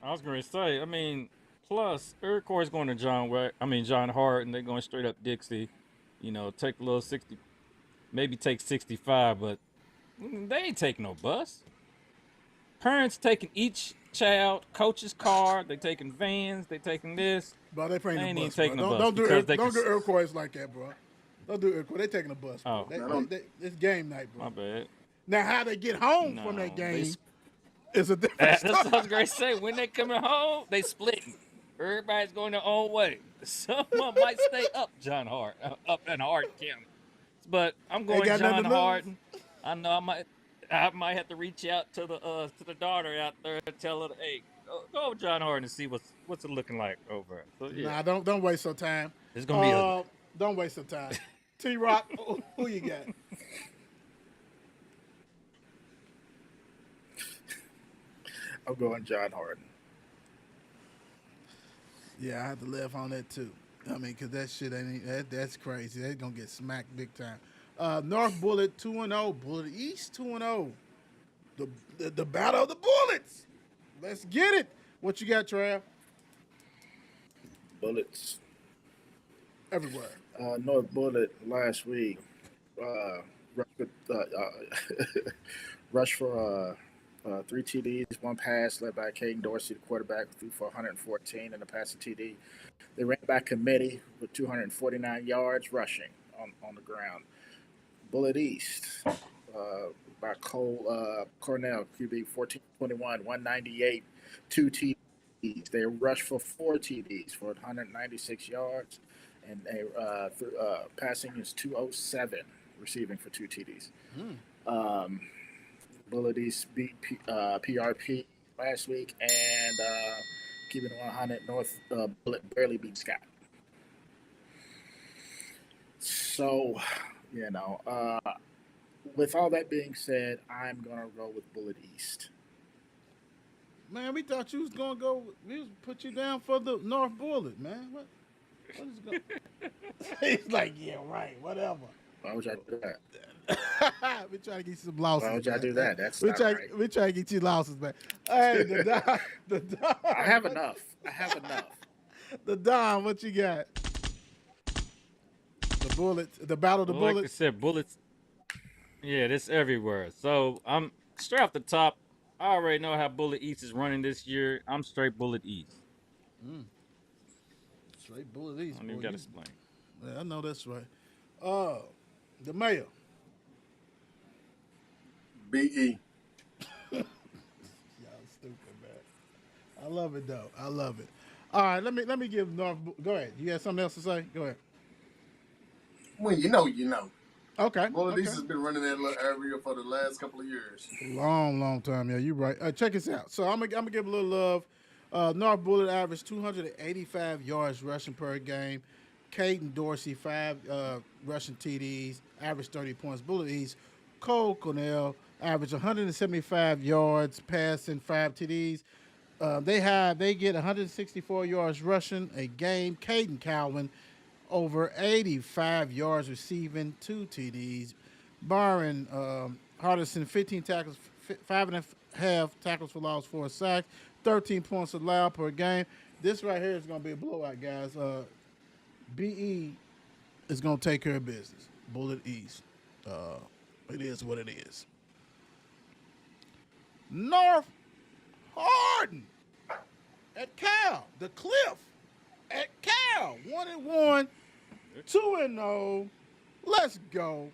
I was going to say, I mean, plus Iroquois is going to John Hart, and they're going straight up Dixie. You know, take a little 60, maybe take 65, but they ain't taking no bus. Parents taking each child, coach's car, they taking vans, they taking this. Bro, they They ain't ain't the even bus, bro. taking a bus Don't do because they don't can. do Iroquois like that, bro. Don't do Iroquois. They taking a bus, bro. Oh, It's game night, bro. my bad. Now, how they get home No, from that they game sp- is a different That's what I story. was going to say. When they coming home, they splitting. Everybody's going their own way. Someone might stay up up in Hardin County. But I'm They going got nothing John to lose. Hardin. I know I might have to reach out to the daughter out there and tell her, hey, go over John Hardin and see what's it looking like over there. So yeah, Nah, don't waste your time. it's gonna be ugly. Don't waste your time. T-Rock, who you got? I'm going John Harden. Yeah, I have to live on that too. I mean, cause that shit that's crazy. They're gonna get smacked big time. North Bullet 2-0, Bullet East 2-0. The battle of the bullets. Let's get it. What you got, Trav? Bullets. Everywhere. North Bullet last week. Rushed, rushed for 3 TDs, 1 pass led by Caden Dorsey, the quarterback, threw for 114 and a passing TD. They ran back committee with 249 yards rushing on the ground. Bullet East by Cole Cornell, QB 14-21, 198, 2 TDs. They rushed for 4 TDs for 196 yards, and they passing is 207, receiving for 2 TDs. Bullet East beat PRP last week, and keeping it 100, North Bullet barely beat Scott. So, with all that being said, I'm going to go with Bullet East. Man, we thought you was gonna go. We was put you down for the North Bullet, man. What is going? He's like, yeah, right, whatever. Why would y'all do that? We try to get you some losses. Why would y'all man. do that? That's we not try. right. We try to get you losses, man. Hey, the Don. I have enough. The Don, what you got? The bullets. The battle of the Well, like I bullets. said, bullets. Yeah, this everywhere. So I'm straight off the top. I already know how Bullet East is running this year. I'm straight Bullet East. Straight bullet east. I don't even boy. got to You- explain. Yeah, I know that's right. The mayor. BE. Y'all stupid, man. I love it though. I love it. All right, let me give North. Go ahead. You got something else to say? Go ahead. When you know. Okay. Bullet okay. East has been running that little area for the last couple of years. Long time. Yeah, you're right. Check this out. So I'm gonna give a little love. North Bullet averaged 285 yards rushing per game. Caden Dorsey 5 rushing TDs, averaged 30 points. Bullet East, Cole Cornell averaged 175 yards passing, 5 TDs. They get 164 yards rushing a game. Caden Cowan over 85 yards receiving, 2 TDs. Byron Hardison 15 tackles, 5.5 tackles for loss, 4 sacks, 13 points allowed per game. This right here is going to be a blowout, guys. BE is going to take care of business. Bullet East. It is what it is. North Hardin at Cal. The Cliff at Cal. 1-1, 2-0. Let's go.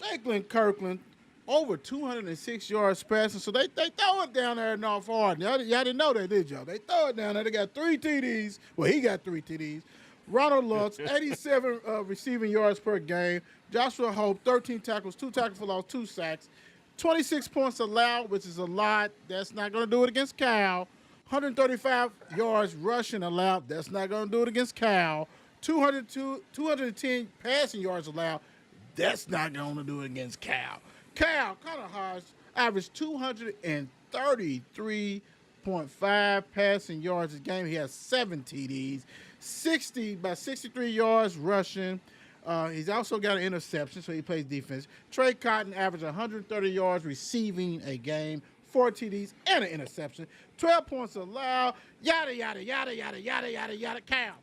Jalen Kirkland, over 206 yards passing. So they throw it down there in North Hardin. Y'all didn't know that, did y'all? They throw it down there. They got 3 TDs. Well, he got 3 TDs. Ronald Lutz, 87 receiving yards per game. Joshua Hope, 13 tackles, 2 tackles for loss, 2 sacks. 26 points allowed, which is a lot. That's not going to do it against Cal. 135 yards rushing allowed. That's not going to do it against Cal. 210 passing yards allowed. That's not going to do it against Cal. Cal, kind of harsh, averaged 233.5 passing yards a game. He has 7 TDs, 63 yards rushing. He's also got an interception, so he plays defense. Trey Cotton averaged 130 yards receiving a game, 4 TDs, and an interception. 12 points allowed. Yada, yada, yada, yada, yada, yada, yada. Cal.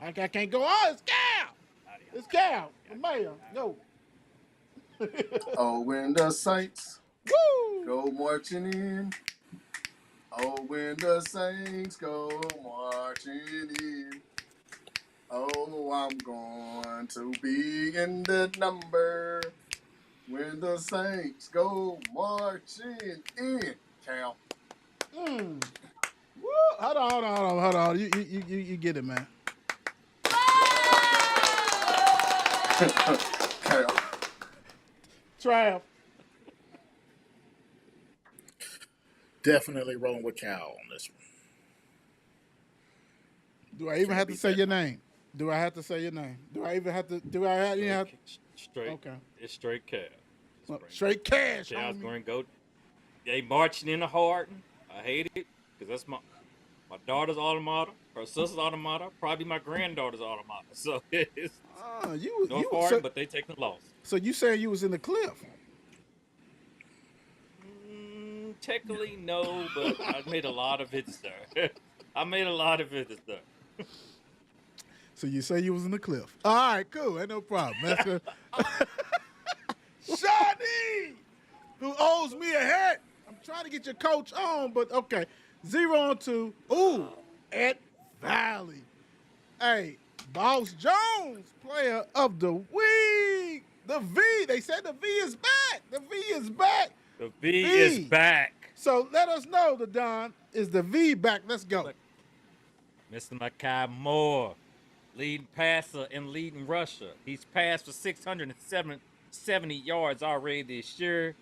I can't go on. It's Cal. It's Cal. The mayor. Go. Oh, when the Saints Woo! go marching in. Oh, when the Saints go marching in. Oh, I'm going to be in the number when the Saints go marching in. Cal. Woo! Hold on. You get it, man. Cal. Trav. Definitely rolling with Cal on this one. Do I even have to say your name? Do I have to say your name? Do I even have to? Do I have? You have Straight. Okay. It's straight cash. well, straight cash. Cal's homie. going to go. They marching in the Hardin. I hate it because that's my daughter's alma mater, her sister's alma mater, probably my granddaughter's alma mater. So it's You North was Hardin, but they take the loss. so you saying you was in the cliff? Technically, no, but I made a lot of visits there. So you say you was in the cliff? All right, cool. Ain't no problem. That's good. Shawnee, who owes me a hat. I'm trying to get your coach on, but okay. 0-2. Ooh, at Valley. Hey, Boss Jones, player of the week. The V. They said the V is back. The V is back. The V is back. So let us know, the Don. Is the V back? Let's go. Mr. Makai Moore, leading passer and leading rusher. He's passed for 670 yards already this year.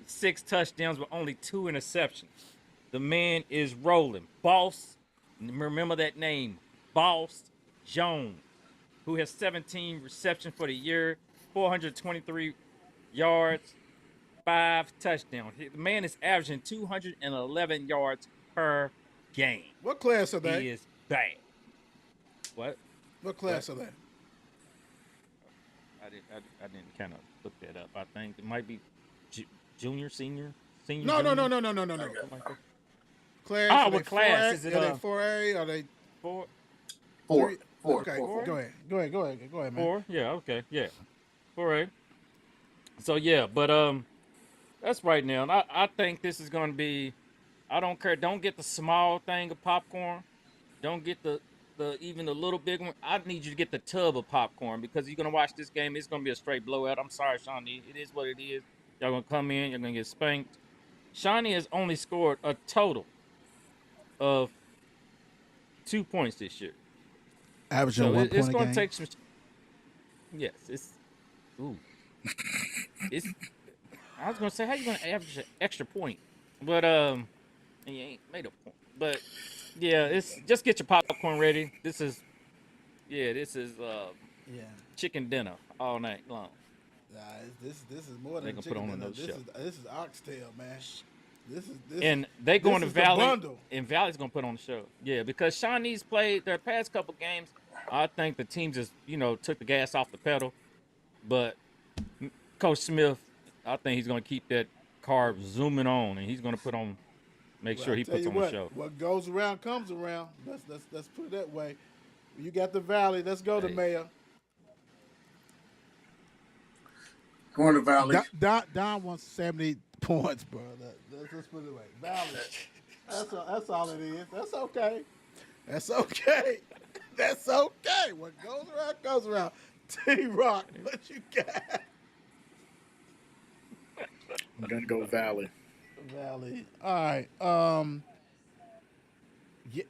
6 touchdowns with only 2 interceptions. The man is rolling. Boss, remember that name, Boss Jones, who has 17 receptions for the year, 423 yards, 5 touchdowns. The man is averaging 211 yards per game. What class are He they? is bad. What? What class are they? I didn't kind of look that up. I think it might be junior, senior. No. Something like that. Class. Oh, are what they class 4A? is it, Are they 4A? Are they Four. Four. Okay, Four. go ahead, man. 4? Yeah, okay, yeah. 4A. So yeah, but that's right now. And I think this is gonna be. I don't care. Don't get the small thing of popcorn. Don't get the even the little big one. I need you to get the tub of popcorn because you're gonna watch this game. It's gonna be a straight blowout. I'm sorry, Shawnee. It is what it is. Y'all gonna come in. You're gonna get spanked. Shawnee has only scored a total of 2 points this year. Averaging So one it's point a going game. to take some. Yes, it's. Ooh, it's. I was going to say, how you going to average an extra point? But and you ain't made a point. But yeah, it's just get your popcorn ready. This is Yeah. chicken dinner all night long. Nah, this is more than They a gonna put chicken on dinner. another show. This is oxtail, man. This is And they this going to is the Valley, bundle. and Valley's going to put on the show. Yeah, because Shawnee's played their past couple games. I think the team just took the gas off the pedal. But Coach Smith, I think he's going to keep that car zooming on, and he's going to make Well, sure I he tell puts you on what, the show. What goes around comes around. Let's put it that way. You got the Valley. Let's go to Hey. Mayor. Going to Valley. Don wants 70 points, bro. Let's put it away. Valley. That's all it is. That's okay. That's okay. What goes around comes around. T-Rock, what you got? I'm gonna go Valley. Valley. All right. Yeah,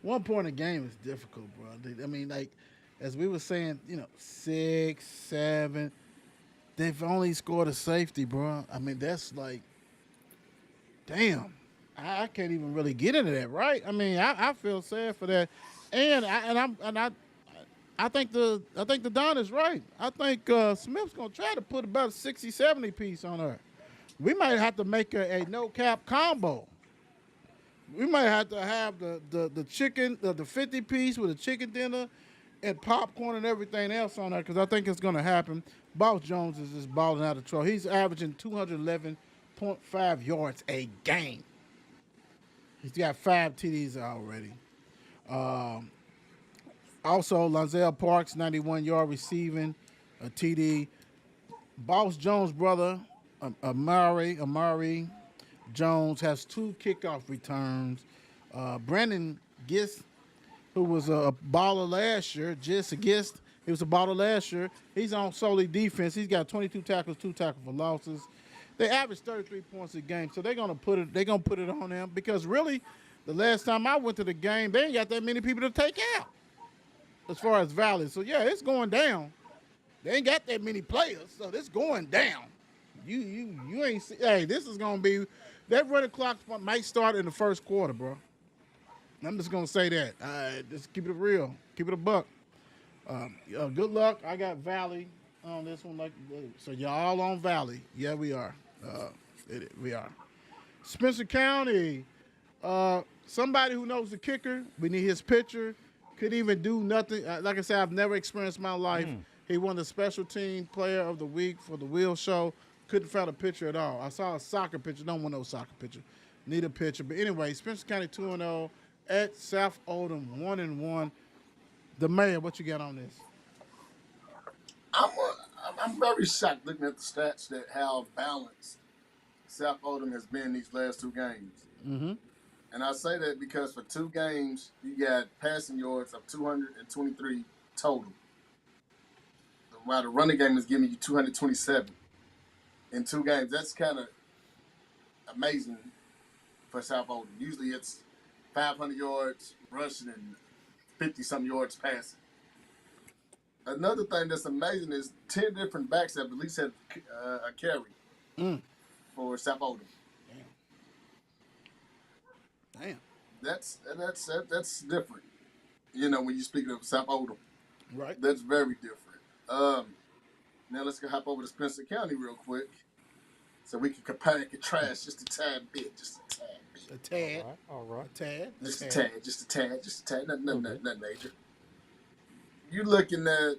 1 point a game is difficult, bro. I mean, like, as we were saying, 6, 7. They've only scored a safety, bro. I mean, that's like, damn. I can't even really get into that, right? I mean, I feel sad for that, I think the Don is right. I think Smith's gonna try to put about a 60, 70 piece on her. We might have to make a no cap combo. We might have to have the chicken, the 50 piece with a chicken dinner and popcorn and everything else on there because I think it's going to happen. Boss Jones is just balling out of control. He's averaging 211.5 yards a game. He's got 5 TDs already. Also, Lonzel Parks, 91-yard receiving, a TD. Boss Jones' brother, Amari Jones, has 2 kickoff returns. Brandon Gist, who was a baller last year, he was a baller last year. He's on solely defense. He's got 22 tackles, 2 tackles for losses. They average 33 points a game, so they're gonna put it on them because really, the last time I went to the game, they ain't got that many people to take out as far as Valley. So yeah, it's going down. They ain't got that many players, so it's going down. You ain't see. Hey, this is gonna be that running clock might start in the first quarter, bro. I'm just gonna say that. Just keep it real, keep it a buck. Good luck. I got Valley on this one. So y'all all on Valley? Yeah, we are. We are. Spencer County. Somebody who knows the kicker. We need his pitcher. Could even do nothing. Like I said, I've never experienced in my life. He won the special team player of the week for the Wheel Show. Couldn't find a pitcher at all. I saw a soccer pitcher. Don't want no soccer pitcher. Need a pitcher. But anyway, Spencer County 2-0 at South Oldham 1-1. The mayor, what you got on this? I'm very shocked looking at the stats that how balanced South Oldham has been these last 2 games. Mm-hmm. And I say that because for 2 games, you got passing yards of 223 total. While the running game is giving you 227 in 2 games. That's kind of amazing for South Oldham. Usually it's 500 yards rushing and 50-something yards passing. Another thing that's amazing is 10 different backs have at least had a carry for South Oldham. Damn. That's different. When you speak of South Oldham, Right. that's very different. Now let's go hop over to Spencer County real quick, so we can compare and contrast just a tad bit, A tad. All right. A tad. just a tad, nothing major. You looking at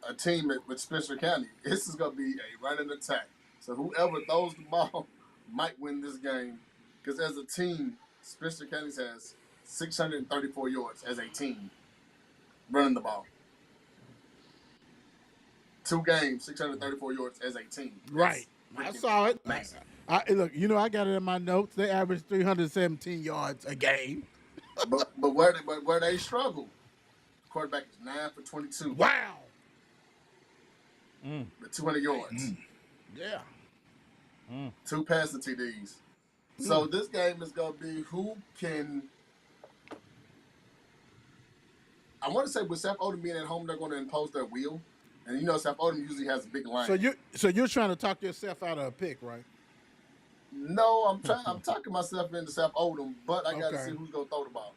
a team with Spencer County. This is gonna be a running attack. So whoever throws the ball might win this game, because as a team, Spencer County has 634 yards as a team running the ball. 2 games, 634 yards as a team. Right. I saw it. Amazing. Look, I got it in my notes. They average 317 yards a game. but where they struggle, quarterback is 9 for 22 Wow. with 200 yards, Yeah. 2 passing TDs. So this game is gonna be who can. I want to say with South Oldham being at home, they're going to impose their will, and South Oldham usually has a big line. So you're trying to talk yourself out of a pick, right? No, I'm talking myself into South Oldham, but I got to Okay. see who's going to throw the ball.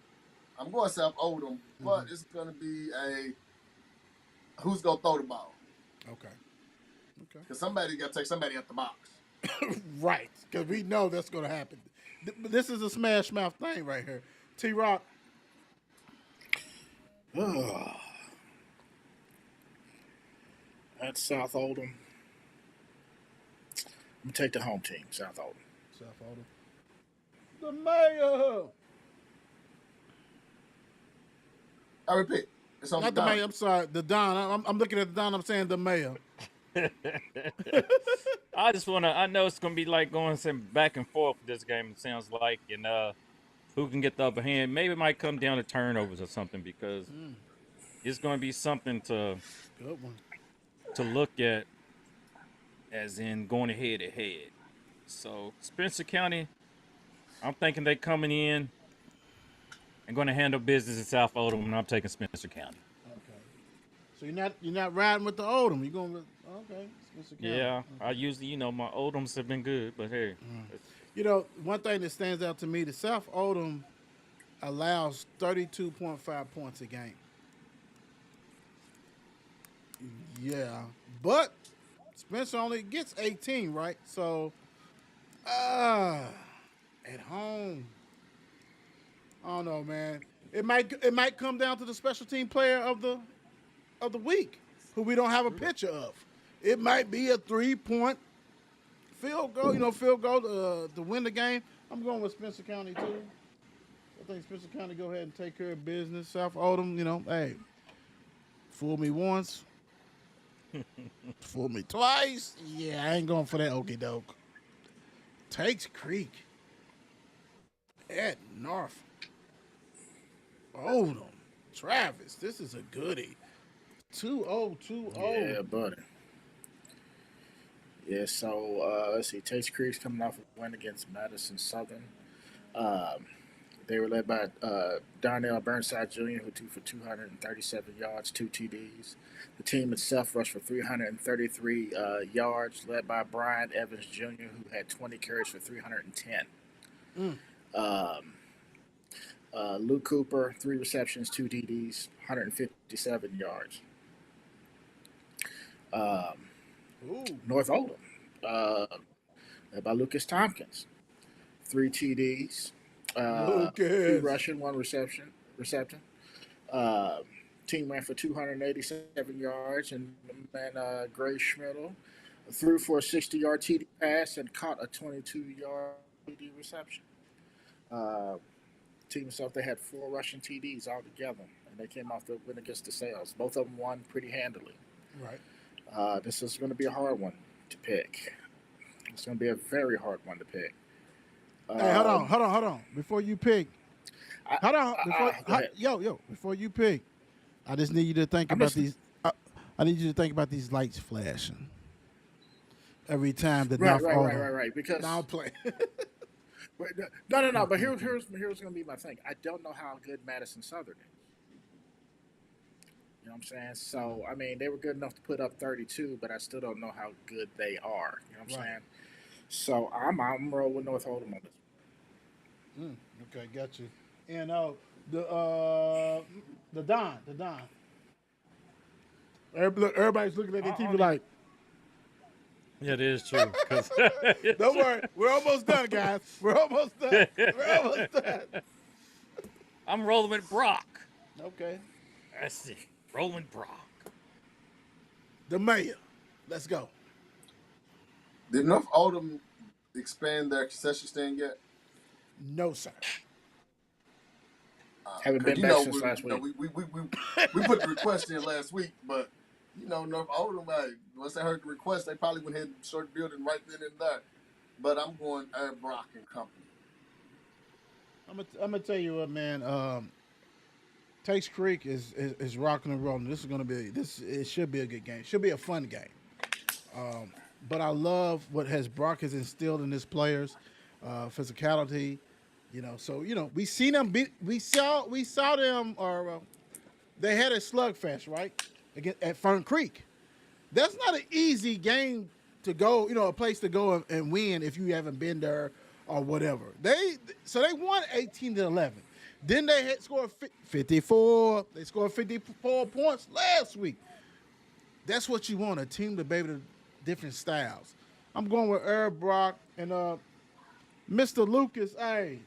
I'm going South Oldham, but it's going to be who's going to throw the ball, Okay. because somebody got to take somebody out the box. Right. Because we know that's going to happen. This is a smash mouth thing right here. T-Rock. That's South Oldham. I'm gonna take the home team, South Oldham. South Oldham. The mayor. I repeat, it's on Not the mayor. I'm sorry. The Don. I'm looking at the Don. I'm saying the mayor. I just wanna. I know it's gonna be like going some back and forth. This game it sounds like, and who can get the upper hand. Maybe it might come down to turnovers or something because it's going to be something Good one. to look at, as in going head to head. So Spencer County, I'm thinking they coming in and going to handle business in South Oldham, and I'm taking Spencer County. Okay. So you're not riding with the Oldham. You're going with okay. Spencer County. Yeah, I usually, my Oldhams have been good, but hey, One thing that stands out to me, the South Oldham allows 32.5 points a game. Yeah, but Spencer only gets 18, right? So, at home, I don't know, man. It might come down to the special team player of the week, who we don't have a picture of. It might be a 3-point field goal to win the game. I'm going with Spencer County too. I think Spencer County go ahead and take care of business. South Oldham, hey, fool me once, fool me twice. Yeah, I ain't going for that okey doke. Takes Creek at North Oldham. Travis, this is a goodie. 2-0. Yeah, buddy. Yeah, so let's see. Taste Creek's coming off a win against Madison Southern. They were led by Darnell Burnside Jr., who threw for 237 yards, 2 TDs. The team itself rushed for 333 yards, led by Brian Evans Jr., who had 20 carries for 310. Luke Cooper, 3 receptions, 2 TDs, 157 yards. North Oldham, led by Lucas Tompkins, 3 TDs, 2 rushing, 1 reception. Team ran for 287 yards, and Gray Schmiddle threw for a 60-yard TD pass and caught a 22-yard TD reception. Team itself, they had 4 rushing TDs altogether, and they came off the win against the Sales. Both of them won pretty handily. Right. This is going to be a hard one to pick. It's going to be a very hard one to pick. Hey, hold on. Before you pick, before you pick, I just need you to think about these. I need you to think about these lights flashing every time the North Oldham. Right. Because now I'm playing. no. But here's going to be my thing. I don't know how good Madison Southern is. You know what I'm saying? So, I mean, they were good enough to put up 32, but I still don't know how good they are. You know what I'm saying? So, I'm rolling with North Oldham on this. Okay, got you. And the Don. Everybody's looking at their TV like, yeah, it is true. don't worry, we're almost done, guys. We're almost done. I'm rolling with Brock. Okay. Let's see. Rolling Brock. The mayor. Let's go. Did North Oldham expand their concession stand yet? No, sir. Haven't been back since last week. We put the request in last week, but North Oldham, once they heard the request, they probably went ahead and started building right then and there. But I'm going Ed Brock and company. I'm gonna tell you what, man. Takes Creek is rocking and rolling. This is gonna be It should be a good game. Should be a fun game. But I love what Brock has instilled in his players, physicality. So we seen them beat. We saw them, or they had a slugfest right at Fern Creek. That's not an easy game to go. A place to go and win if you haven't been there or whatever. They won 18-11. Then they had scored 54. They scored 54 points last week. That's what you want, a team to be able to different styles. I'm going with Herb Brock and Mr. Lucas. Hey,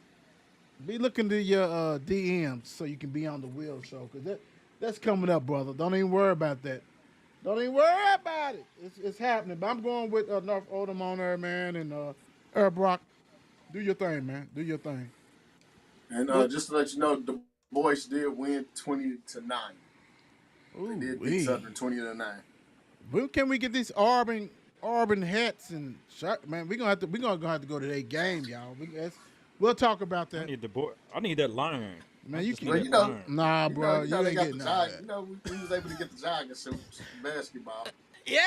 be looking to your DMs so you can be on the Wheel Show, because that's coming up, brother. Don't even worry about that. Don't even worry about it. It's happening. But I'm going with North Oldham on there, man, and Herb Brock. Do your thing, man. Do your thing. And just to let you know, the boys did win 20-9. They did beat Southern 20-9. When can we get these Auburn hats and shirt? Man, we're gonna have to go to their game, y'all. We'll talk about I that. need the boy. I need that line. I Man, you just can need Well, that you know, line. nah, bro. you know You they ain't got the getting all jog. that. You know, we was able to get the jogging suits, basketball. Yeah,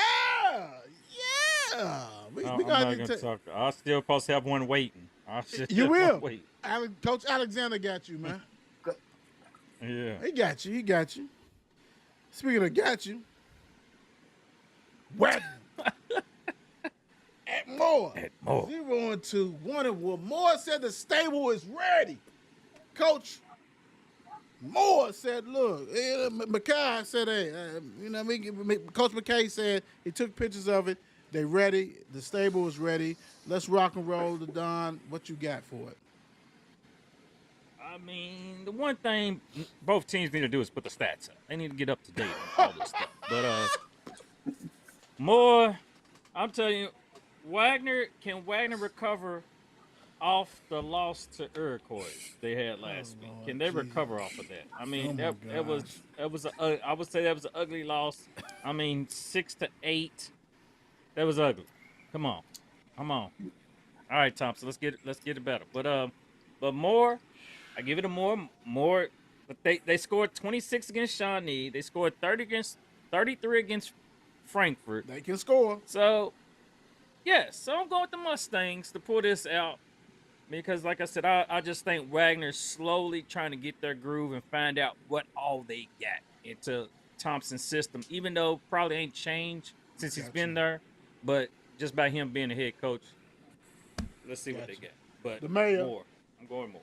yeah. We I'm gonna not have gonna to talk. I still supposed to have one waiting. I still You have one will. waiting. Coach Alexander got you, man. Yeah. He got you. He got you. Speaking of got you, Wagner at Moore. At Moore. 0-2. And well, Moore said the stable is ready. Coach Moore said, look, McKay said, hey, Coach McKay said he took pictures of it. They ready. The stable is ready. Let's rock and roll the Don. What you got for it? I mean, the one thing both teams need to do is put the stats up. They need to get up to date on all this stuff. But Moore, I'm telling you, can Wagner recover off the loss to Iroquois they had last week? Lord, Can they Jesus. recover off of that? I mean, Oh, my that was I would say that was an ugly loss. I mean, 6-8. That was ugly. Come on. All right, Thompson, let's get it better. But Moore, I give it a more. But they scored 26 against Shawnee. They scored 33 against Frankfurt. They can score. So, yes, so I'm going with the Mustangs to pull this out because, like I said, I just think Wagner's slowly trying to get their groove and find out what all they got into Thompson's system, even though probably ain't changed since he's been there, but just by him being the head coach, let's see what they get. But The mayor. More. I'm going more.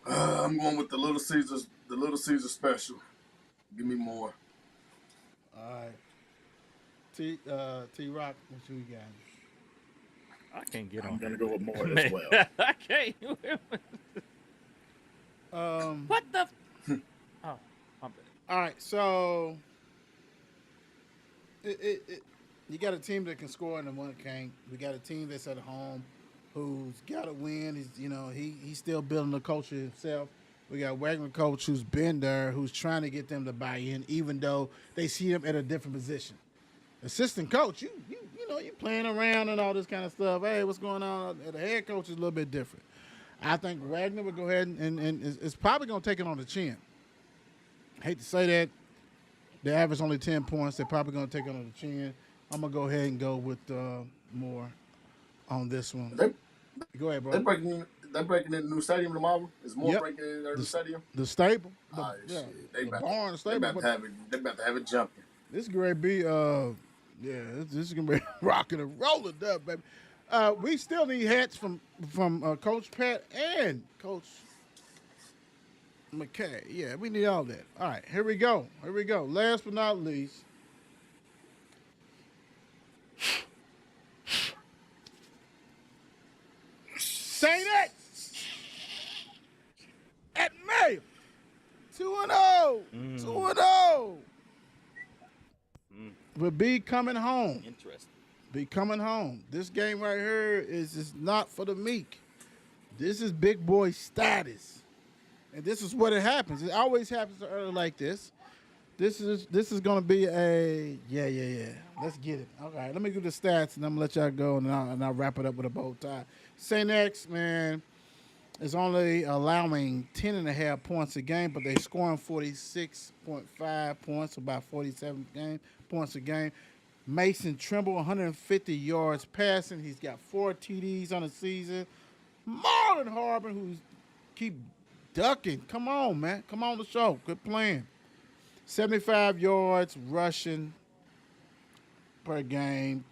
I'm going with the Little Caesars special. Give me more. All right. T Rock, what you got? I can't get I'm on. gonna go with more Man, as well. I can't. What the? Oh, my bad. All right, so you got a team that can score and the one that can't. We got a team that's at home who's got to win. He's still building the culture himself. We got Wagner coach who's been there, who's trying to get them to buy in, even though they see him at a different position. Assistant coach, you playing around and all this kind of stuff. Hey, what's going on? The head coach is a little bit different. I think Wagner would go ahead and is probably going to take it on the chin. I hate to say that. They average only 10 points. They're probably going to take it on the chin. I'm going to go ahead and go with more on this one. Go ahead, bro. They're breaking in the new stadium tomorrow. Is more breaking in their new stadium? The stable. Shit. The barn, the stable. They about to have it jumping. This is going to be, this is going to be rocking and rolling up, baby. We still need hats from Coach Pat and Coach McKay. Yeah, we need all that. All right, here we go. Last but not least, St. X at Mayo. 2-0. 2-0. Will be coming home. Interesting. Be coming home. This game right here is not for the meek. This is big boy status. And this is what it happens. It always happens early like this. This is gonna be a yeah. Let's get it. All right, let me give the stats and I'm gonna let y'all go and I'll wrap it up with a bow tie. St. X, man, is only allowing 10.5 points a game, but they scoring 46.5 points, about 47 points a game. Mason Trimble, 150 yards passing. He's got 4 TDs on the season. Marlon Harbin, who's keep ducking. Come on, man. Come on the show. Good playing. 75 yards rushing per game.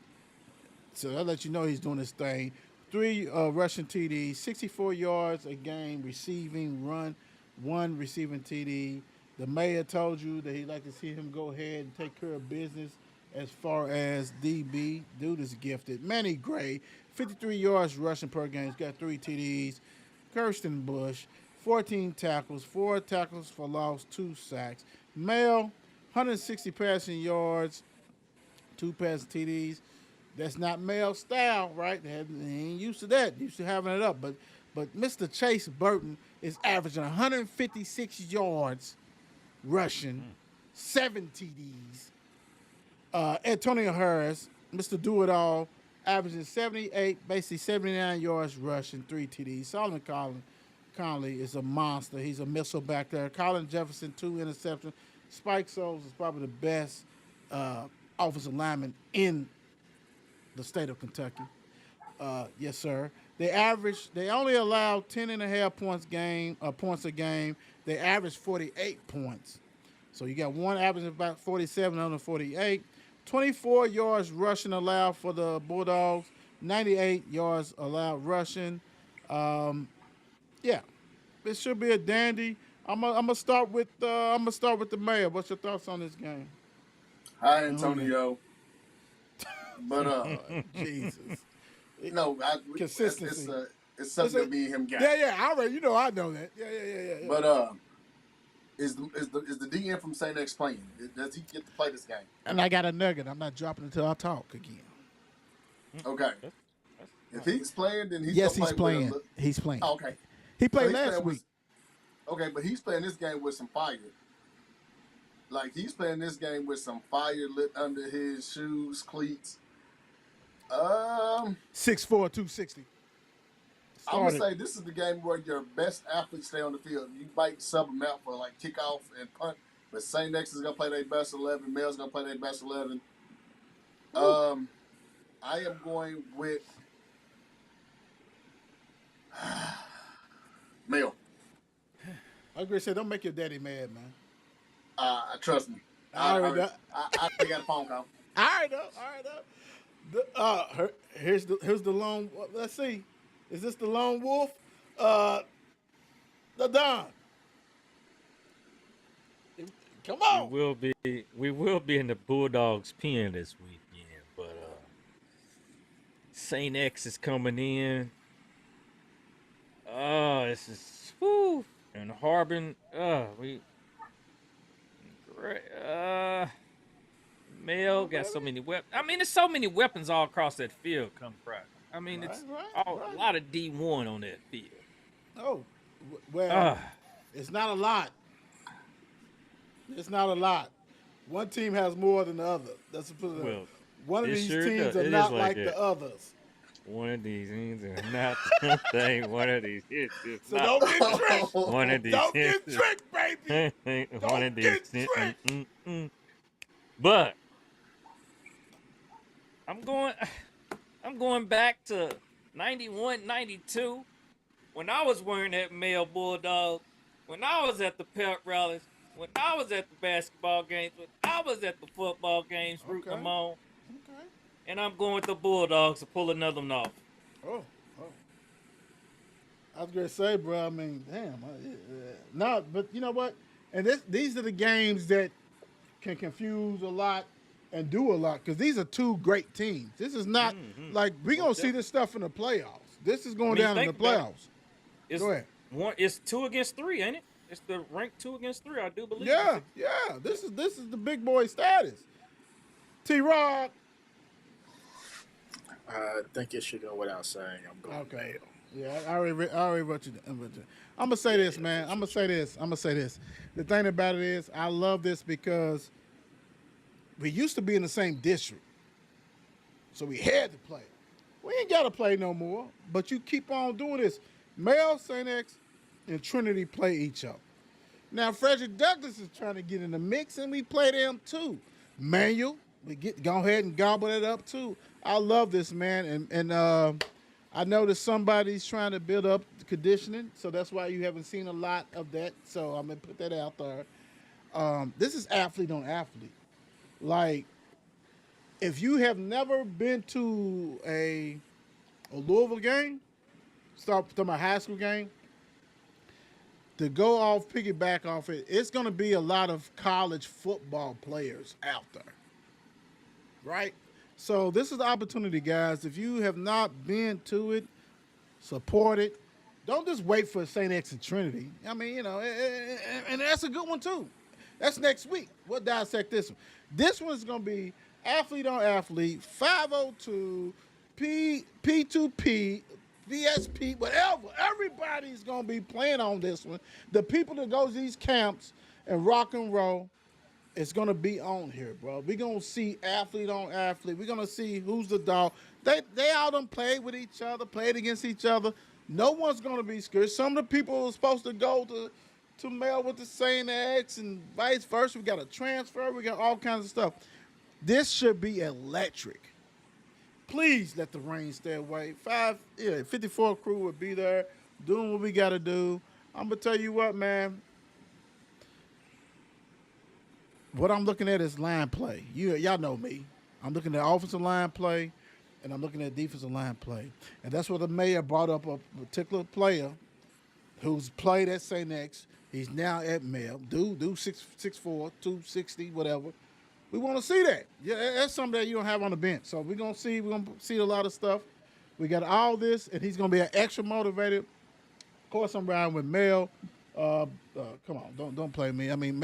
So I'll let you know he's doing his thing. 3 rushing TDs, 64 yards a game receiving, 1 receiving TD. The mayor told you that he'd like to see him go ahead and take care of business as far as DB. Dude is gifted. Manny Gray, 53 yards rushing per game. He's got 3 TDs. Kirsten Bush, 14 tackles, 4 tackles for loss, 2 sacks. Mel, 160 passing yards, 2 passing TDs. That's not Mel's style, right? He ain't used to that. Used to having it up. But Mr. Chase Burton is averaging 156 yards rushing, 7 TDs. Antonio Harris, Mr. Do-It-All, averaging 78, basically 79 yards rushing, 3 TDs. Conley is a monster. He's a missile back there. Colin Jefferson, 2 interceptions. Spike Souls is probably the best offensive lineman in the state of Kentucky. Yes, sir. They only allow 10.5 points a game. They average 48 points. So you got one average of about 47 under 48. 24 yards rushing allowed for the Bulldogs. 98 yards allowed rushing. Yeah, it should be a dandy. I'm gonna start with the mayor. What's your thoughts on this game? Hi, Antonio. But Jesus. no, Consistency. it's something that me and him got. Yeah. I already, I know that. Yeah. But is the DN from St. X playing? Does he get to play this game? And I got a nugget. I'm not dropping until I talk again. Okay. If he's playing, then he's Yes, gonna he's play playing. with He's playing. Oh, okay. He played he's last playing week. Okay, but he's playing this game with some fire. Like he's playing this game with some fire lit under his shoes, cleats. 6'4", 260. I'm gonna say this is the game where your best athletes stay on the field. You might sub them out for like kickoff and punt, but St. X is gonna play their best 11. Mel's gonna play their best 11. I am going with Mel. I agree. Say, don't make your daddy mad, man. Trust me. I I already got a phone call. All right, though. Here's the lone. Let's see. Is this the lone wolf? The Don. Come on. We will be in the Bulldogs pen this weekend, but Saint X is coming in. This is whoo, and Harbin. Mel got so many weapons. I mean, there's so many weapons all across that field. Come Friday. I mean, it's a lot of D1 on that field. Oh, well, it's not a lot. It's not a lot. One team has more than the other. That's Well, one of it these sure teams does. are It is not like like that. the others. One of these things are not the thing. One of these is So not. don't get tricked. One of these Don't is get tricked, baby. one of get these. tricked. But I'm going back to 91, 92 when I was wearing that male bulldog, when I was at the pep rallies, when I was at the basketball games, when I was at the football games, rooting them on, Okay. and I'm going with the Bulldogs to pull another one off. Oh. I was gonna say, bro. I mean, damn. No, but you know what? And these are the games that can confuse a lot and do a lot because these are two great teams. This is not like we're gonna see this stuff in the playoffs. This is going down in the think about it. playoffs. It's Go ahead. It's 2 against 3, ain't it? It's the ranked 2 against 3, I do believe. Yeah. This is the big boy status. T-Rod. I think it should go without saying. I'm going Okay. Male. Yeah, I already wrote you. I'm gonna say this, man. I'm gonna say this. The thing about it is, I love this because we used to be in the same district, so we had to play. We ain't gotta play no more, but you keep on doing this. Male, St. X, and Trinity play each other. Now Frederick Douglass is trying to get in the mix, and we play them too. Manual, go ahead and gobble it up too. I love this, man, and I noticed somebody's trying to build up conditioning, so that's why you haven't seen a lot of that. So I'm gonna put that out there. This is athlete on athlete. Like, if you have never been to a Louisville game, start talking about high school game, to go off, piggyback off it, it's gonna be a lot of college football players out there, right? So this is the opportunity, guys. If you have not been to it, support it. Don't just wait for St. X and Trinity. I mean, you know, and that's a good one too. That's next week. We'll dissect this one. This one's gonna be athlete on athlete, 502, P2P, VSP, whatever. Everybody's gonna be playing on this one. The people that go to these camps and rock and roll, it's gonna be on here, bro. We're gonna see athlete on athlete. We're gonna see who's the dog. They all done played with each other, played against each other. No one's gonna be scared. Some of the people who are supposed to go to Mel with the Saint X and vice versa. We got a transfer. We got all kinds of stuff. This should be electric. Please let the rain stay away. 54 crew will be there doing what we got to do. I'm gonna tell you what, man. What I'm looking at is line play. Y'all know me. I'm looking at offensive line play, and I'm looking at defensive line play, and that's what the mayor brought up a particular player who's played at St. X. He's now at Mel. Dude 6'4", 260, whatever. We want to see that. Yeah, that's something that you don't have on the bench. So we're gonna see a lot of stuff. We got all this, and he's gonna be an extra motivated. Of course, I'm riding with Mel. Come on, don't play me. I mean,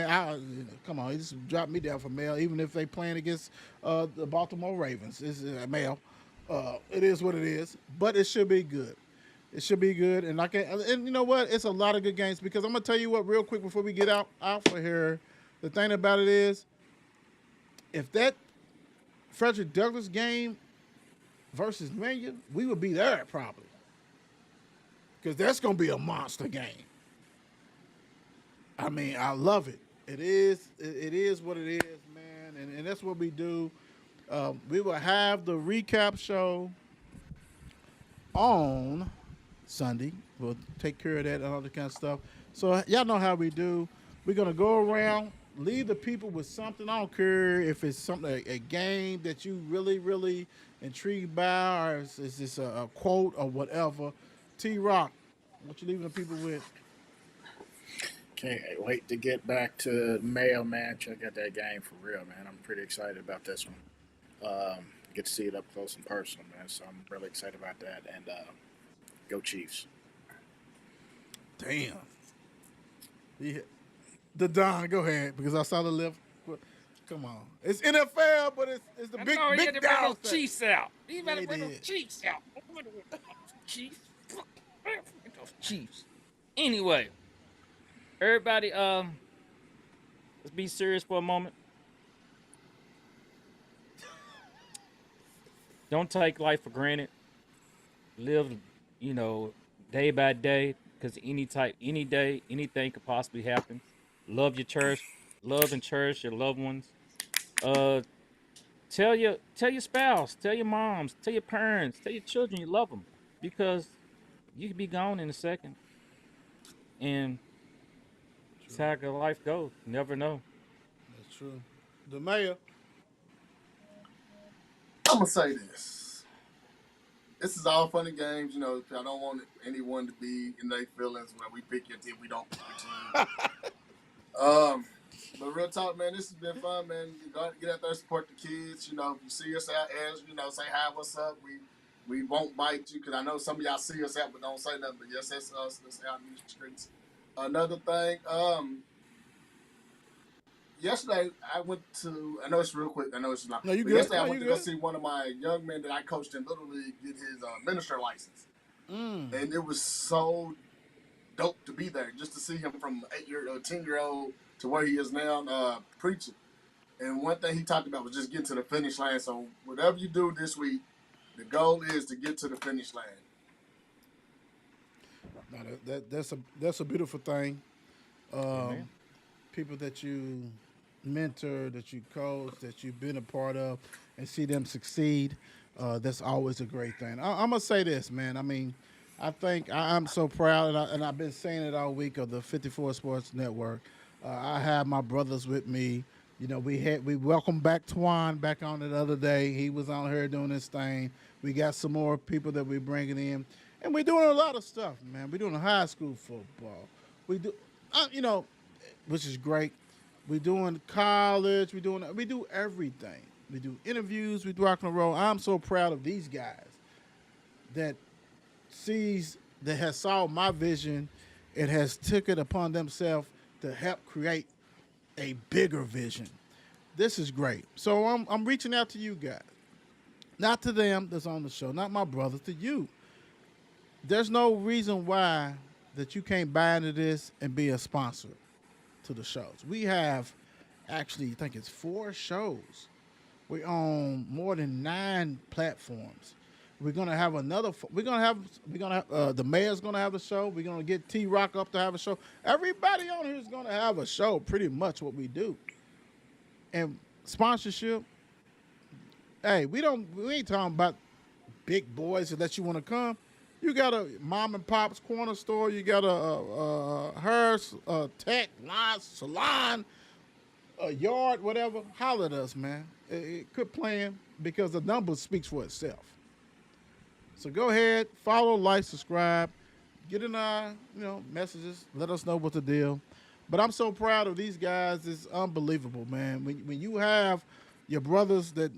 come on, he just dropped me down for Mel, even if they playing against the Baltimore Ravens. It's Mel. It is what it is, but it should be good. It should be good, and you know what? It's a lot of good games because I'm gonna tell you what real quick before we get out for here. The thing about it is, if that Frederick Douglass game versus Mania, we would be there probably because that's gonna be a monster game. I mean, I love it. It is what it is, man, and that's what we do. We will have the recap show on Sunday. We'll take care of that and all that kind of stuff. So y'all know how we do. We're gonna go around, leave the people with something. I don't care if it's something a game that you really, really intrigued by, or is this a quote or whatever. T-Rock, what you leaving the people with? Can't wait to get back to Mayo, man. Check out that game for real, man. I'm pretty excited about this one. Get to see it up close and personal, man. So I'm really excited about that. And go Chiefs. Damn. Yeah. The Don, go ahead, because I saw the left. Come on. It's NFL, but it's the big dog thing. Chiefs out. You better better bring bring those those Chiefs out. Chiefs. Those Chiefs. Anyway, everybody, let's be serious for a moment. Don't take life for granted. Live, day by day, because any day, anything could possibly happen. Love and cherish your loved ones. Tell your spouse, tell your moms, tell your parents, tell your children you love them, because you could be gone in a second, and that's how life goes. You never know. That's true. The mayor. I'm gonna say this. This is all fun and games, you know. I don't want anyone to be in their feelings when we pick your team. We don't pick your team. But real talk, man, this has been fun, man. You gotta get out there, support the kids. You know, if you see us out as, say hi, what's up. We won't bite you because I know some of y'all see us out but don't say nothing. But yes, that's us. That's out in the streets. Another thing, yesterday I went to. I know it's real quick. I know it's not. No, you but good. yesterday I No, went you to go good. see one of my young men that I coached in Little League get his minister license, and it was so dope to be there just to see him from 10-year-old to where he is now preaching. And one thing he talked about was just getting to the finish line. So whatever you do this week, the goal is to get to the finish line. No, that's a beautiful thing. People that you mentor, that you coach, that you've been a part of, and see them succeed. That's always a great thing. I'm gonna say this, man. I mean, I think I'm so proud, and I've been saying it all week of the 54 Sports Network. I have my brothers with me. You know, we welcomed back Twan back on the other day. He was on here doing his thing. We got some more people that we're bringing in, and we're doing a lot of stuff, man. We're doing high school football. We do, which is great. We're doing college. We do everything. We do interviews. We do rock and roll. I'm so proud of these guys that has saw my vision and has took it upon themselves to help create a bigger vision. This is great. So I'm reaching out to you guys, not to them that's on the show, not my brothers, to you. There's no reason why that you can't buy into this and be a sponsor to the shows. We have actually, I think it's 4 shows. We're on more than 9 platforms. We're gonna have another. The mayor's gonna have a show. We're gonna get T Rock up to have a show. Everybody on here is gonna have a show. Pretty much what we do. And sponsorship. Hey, we ain't talking about big boys that you want to come. You got a mom and pop's corner store. You got a hair tech line salon, a yard, whatever. Holler at us, man. Quit playing because the number speaks for itself. So go ahead, follow, like, subscribe, get in our messages. Let us know what the deal. But I'm so proud of these guys. It's unbelievable, man. When you have your brothers that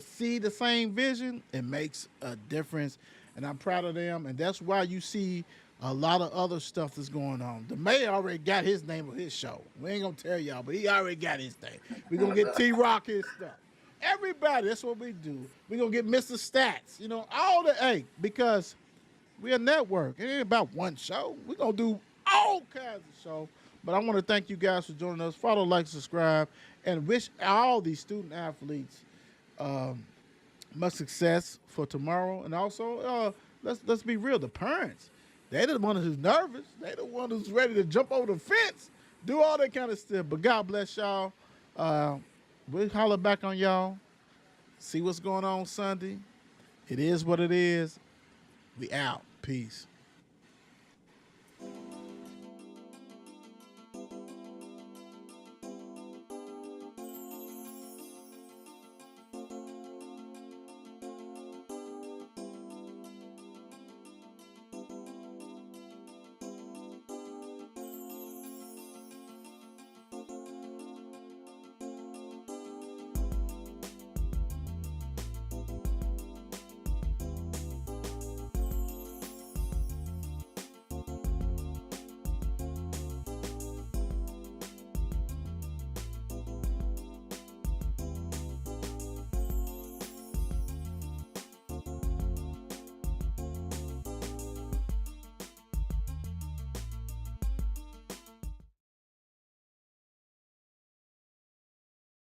see the same vision, it makes a difference. And I'm proud of them. And that's why you see a lot of other stuff that's going on. The mayor already got his name of his show. We ain't gonna tell y'all, but he already got his thing. We're gonna get T-Rock his stuff. Everybody, that's what we do. We're gonna get Mr. Stats, because we're a network. It ain't about one show. We're gonna do all kinds of shows. But I want to thank you guys for joining us. Follow, like, subscribe, and wish all these student athletes much success for tomorrow. And also, let's be real, the parents. They're the one who's nervous. They're the one who's ready to jump over the fence, do all that kind of stuff. But God bless y'all. We'll holler back on y'all. See what's going on Sunday. It is what it is. We out. Peace.